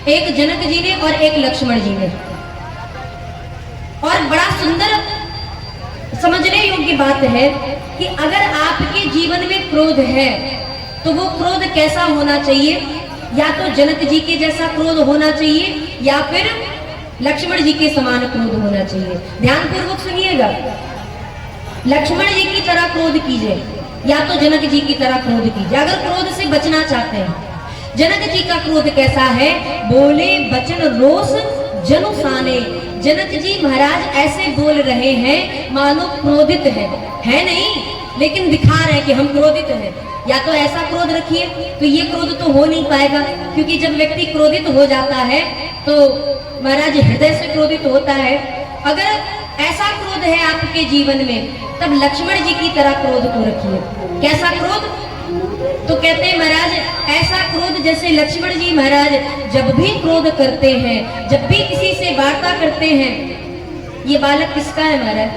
S1: एक जनक जी ने और एक लक्ष्मण जी ने। और बड़ा सुंदर समझने योग्य बात है कि अगर आपके जीवन में क्रोध है तो वो क्रोध कैसा होना चाहिए? या तो जनक जी के जैसा क्रोध होना चाहिए या फिर लक्ष्मण जी के समान क्रोध होना चाहिए। ध्यान पूर्वक सुनिएगा। लक्ष्मण जी की तरह क्रोध कीजिए या तो जनक जी की तरह क्रोध कीजिए अगर क्रोध से बचना चाहते हैं। जनक जी का क्रोध कैसा है? बोले बचन रोष जनु साने। जनक जी महाराज ऐसे बोल रहे हैं मानो क्रोधित है नहीं, लेकिन दिखा रहे हैं कि हम क्रोधित हैं। या तो ऐसा क्रोध रखिए तो ये क्रोध तो हो नहीं पाएगा, क्योंकि जब व्यक्ति क्रोधित हो जाता है तो महाराज हृदय से क्रोधित होता है। अगर ऐसा क्रोध है आपके जीवन में तब लक्ष्मण जी की तरह क्रोध को रखिए। कैसा क्रोध? तो कहते हैं महाराज ऐसा क्रोध जैसे लक्ष्मण जी महाराज जब भी क्रोध करते हैं, जब भी किसी से वार्ता करते हैं। ये बालक किसका है महाराज?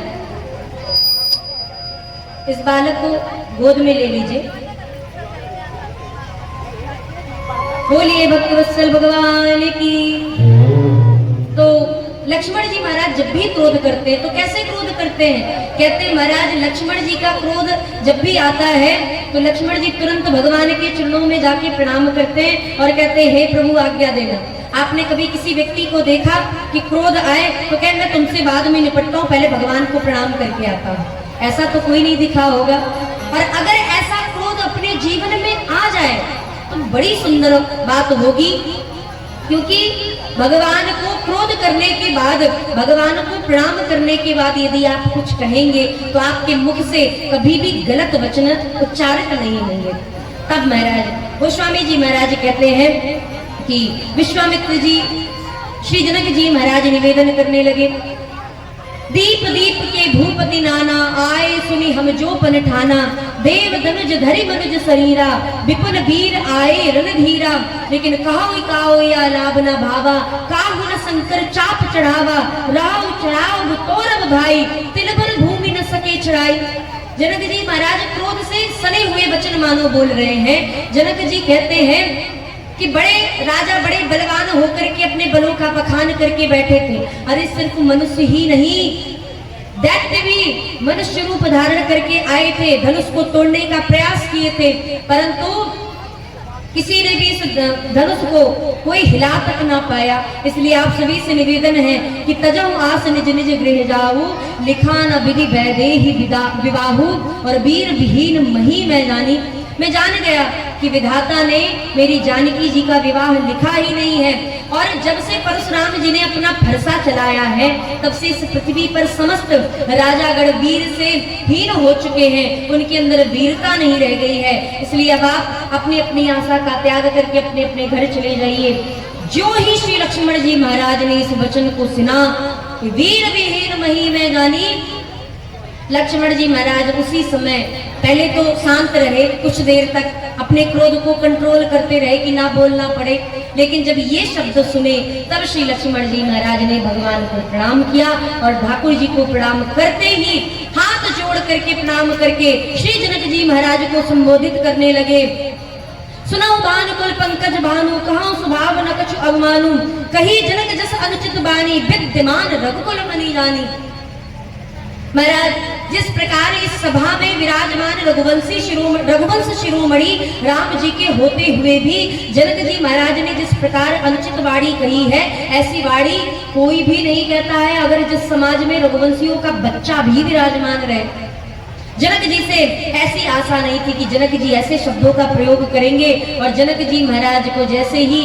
S1: इस बालक को गोद में ले लीजिए। बोलिए भक्तवत्सल भगवान की। तो लक्ष्मण जी महाराज जब भी क्रोध करते हैं तो कैसे क्रोध करते हैं? कहते हैं महाराज लक्ष्मण जी का क्रोध जब भी आता है तो लक्ष्मण जी तुरंत भगवान के चरणों में जाके प्रणाम करते हैं और कहते हैं हे प्रभु आज्ञा देना। आपने कभी किसी व्यक्ति को देखा कि क्रोध आए तो कहे मैं तुमसे बाद में निपटता हूँ, पहले भगवान को प्रणाम करके आता हूँ? ऐसा तो कोई नहीं दिखा होगा। और अगर ऐसा क्रोध अपने जीवन में आ जाए तो बड़ी सुंदर बात होगी, क्योंकि भगवान को क्रोध करने के बाद, भगवान को प्रणाम करने के बाद यदि आप कुछ कहेंगे तो आपके मुख से कभी भी गलत वचन उच्चारित नहीं होंगे। तब महाराज गोस्वामी जी महाराज कहते हैं कि विश्वामित्र जी श्री जनक जी महाराज निवेदन करने लगे। दीप दीप के भूपति नाना आए सुनी हम जो पन ठाना, देव धनुज धरि मनुज शरीरा, विपुल वीर आए रणधीरा, लेकिन काहो या लाभ न भावा, काहु न शंकर चाप चढ़ावा, राव चढ़ाव तोरब भाई, तिलबल भूमि न सके चढ़ाई। जनक जी महाराज क्रोध से सने हुए वचन मानो बोल रहे हैं। जनक जी कहते हैं कि बड़े राजा बड़े बलवान होकर के अपने बलों का बखान करके बैठे थे। अरे सिर्फ मनुष्य ही नहीं, दैत्य भी मनुष्य रूप धारण करके आए थे, धनुष को तोड़ने का प्रयास किए थे, परंतु किसी ने भी इस धनुष को कोई हिला तक ना पाया। इसलिए आप सभी से निवेदन है कि तजहु आस निज निज गृह जाऊ, लिखा न विधि वैदेही विवाहु, और वीर विहीन मही मैं जानी। मैं जान गया कि विधाता ने मेरी जानकी जी का विवाह लिखा ही नहीं है, और जब से परशुराम जी ने अपना फरसा चलाया है तब से इस पृथ्वी पर समस्त राजागण वीर से हीन हो चुके हैं, उनके अंदर वीरता नहीं रह गई है। इसलिए अब आप अपनी अपनी आशा का त्याग करके अपने अपने घर चले जाइए। जो ही श्री लक्ष्मण जी महाराज ने इस वचन को सुना, वीर विहीन मही में गानी, लक्ष्मण जी महाराज उसी समय पहले तो शांत रहे, कुछ देर तक अपने क्रोध को कंट्रोल करते रहे कि ना बोलना पड़े, लेकिन जब ये शब्द सुने तब श्री लक्ष्मण जी महाराज ने भगवान को प्रणाम किया और ठाकुर जी को प्रणाम करते ही हाथ जोड़ करके प्रणाम करके श्री जनक जी महाराज को संबोधित करने लगे। सुनाओ बान कुल पंकज भानु, कहां स्वभाव न कछु अवमानु, कही जनक जस अनुचित बानी, विद्यमान रघुकुल मनि जानी। महाराज, जिस प्रकार इस सभा में विराजमान रघुवंश शिरोमणि राम जी के होते हुए भी जनक जी महाराज ने जिस प्रकार अनुचित वाणी कही है, ऐसी वाणी कोई भी नहीं कहता है। अगर जिस समाज में रघुवंशियों का बच्चा भी विराजमान रहे, जनक जी से ऐसी आशा नहीं थी कि जनक जी ऐसे शब्दों का प्रयोग करेंगे। और जनक जी महाराज को जैसे ही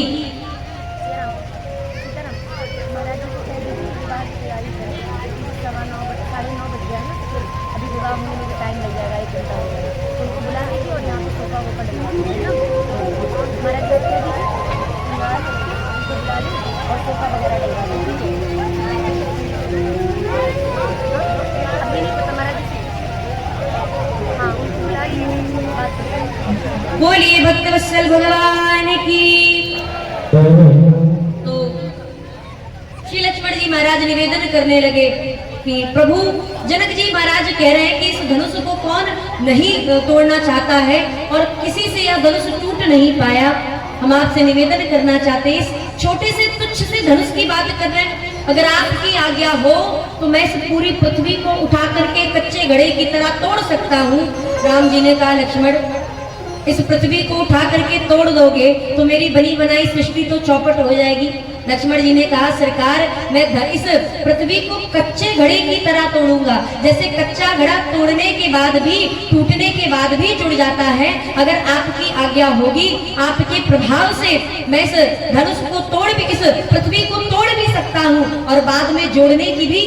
S1: बोलिए भक्तवत्सल भगवान की। तो श्री लक्ष्मण जी महाराज निवेदन करने लगे कि प्रभु, जनक जी महाराज कह रहे हैं कि इस धनुष को कौन नहीं तोड़ना चाहता है और किसी से यह धनुष टूट नहीं पाया। हम आपसे निवेदन करना चाहते हैं, इस छोटे से तुच्छ से धनुष की बात कर रहे हैं, अगर आपकी आज्ञा हो तो मैं इस पूरी पृथ्वी को उठा करके कच्चे घड़े की तरह तोड़ सकता हूँ। राम जी ने कहा, लक्ष्मण, इस पृथ्वी को उठा करके तोड़ दोगे तो मेरी बनी बनाई सृष्टि तो चौपट हो जाएगी। लक्ष्मण जी ने कहा, सरकार, मैं इस पृथ्वी को कच्चे घड़े की तरह तोड़ूंगा। जैसे कच्चा घड़ा तोड़ने के बाद भी, टूटने के बाद भी जुड़ जाता है, अगर आपकी आज्ञा होगी, आपके प्रभाव से मैं इस धनुष को तोड़ भी, इस पृथ्वी को तोड़ भी सकता हूँ और बाद में जोड़ने की भी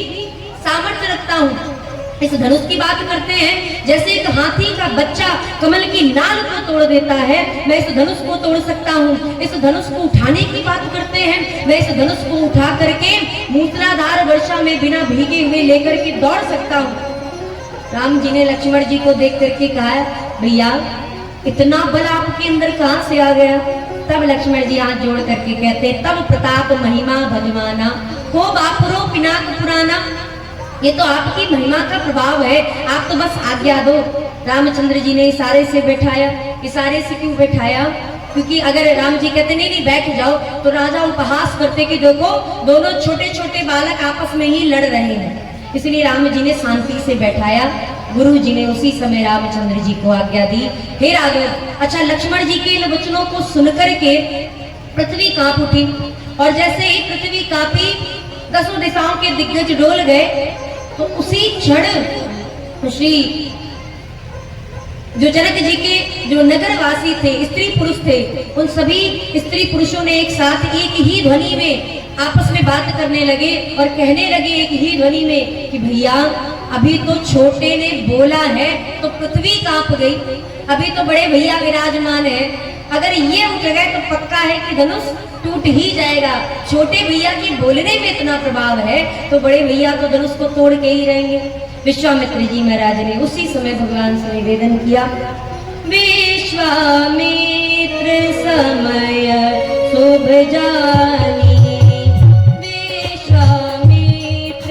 S1: सामर्थ्य रखता हूँ। इस धनुष की बात करते हैं, जैसे एक हाथी का बच्चा कमल की नाल को तोड़ देता है, मैं इस धनुष को तोड़ सकता हूँ। इस धनुष को उठाने की बात करते हैं, मैं इस धनुष को उठा करके मूसलाधार वर्षा में बिना भीगे हुए लेकर के दौड़ सकता हूँ। राम जी ने लक्ष्मण जी को देख करके कहा, भैया, इतना बल आपके अंदर कहाँ से आ गया? तब लक्ष्मण जी हाथ जोड़ करके कहते, तब प्रताप महिमा भजमाना, हो बापुरो पिनाक पुराना। ये तो आपकी महिमा का प्रभाव है, आप तो बस आज्ञा दो। रामचंद्र जी ने इशारे से बैठाया। इशारे से क्यों बैठाया? क्योंकि अगर राम जी कहते नहीं नहीं बैठ जाओ तो राजा उपहास करते कि देखो दोनों छोटे छोटे बालक आपस में ही लड़ रहे हैं, इसलिए राम जी ने शांति से बैठाया। गुरु जी ने उसी समय रामचंद्र जी को आज्ञा दी, हे राघव। अच्छा, लक्ष्मण जी के इन वचनों को सुनकर के पृथ्वी कांप उठी और जैसे ही पृथ्वी कांपी, दसों दिशाओं के दिग्गज डोल गए। तो उसी क्षण श्री जो जनक जी के जो नगरवासी थे, स्त्री पुरुष थे, उन सभी स्त्री पुरुषों ने एक साथ एक ही ध्वनि में आपस में बात करने लगे और कहने लगे एक ही ध्वनि में कि भैया, अभी तो छोटे ने बोला है तो पृथ्वी कांप गई, अभी तो बड़े भैया विराजमान है, अगर ये उठ गए तो पक्का है कि धनुष टूट ही जाएगा। छोटे भैया की बोलने में इतना प्रभाव है तो बड़े भैया तो धनुष को तोड़ के ही रहेंगे। विश्वामित्र जी महाराज ने उसी समय भगवान से निवेदन किया, विश्वामित्र समय शुभ जान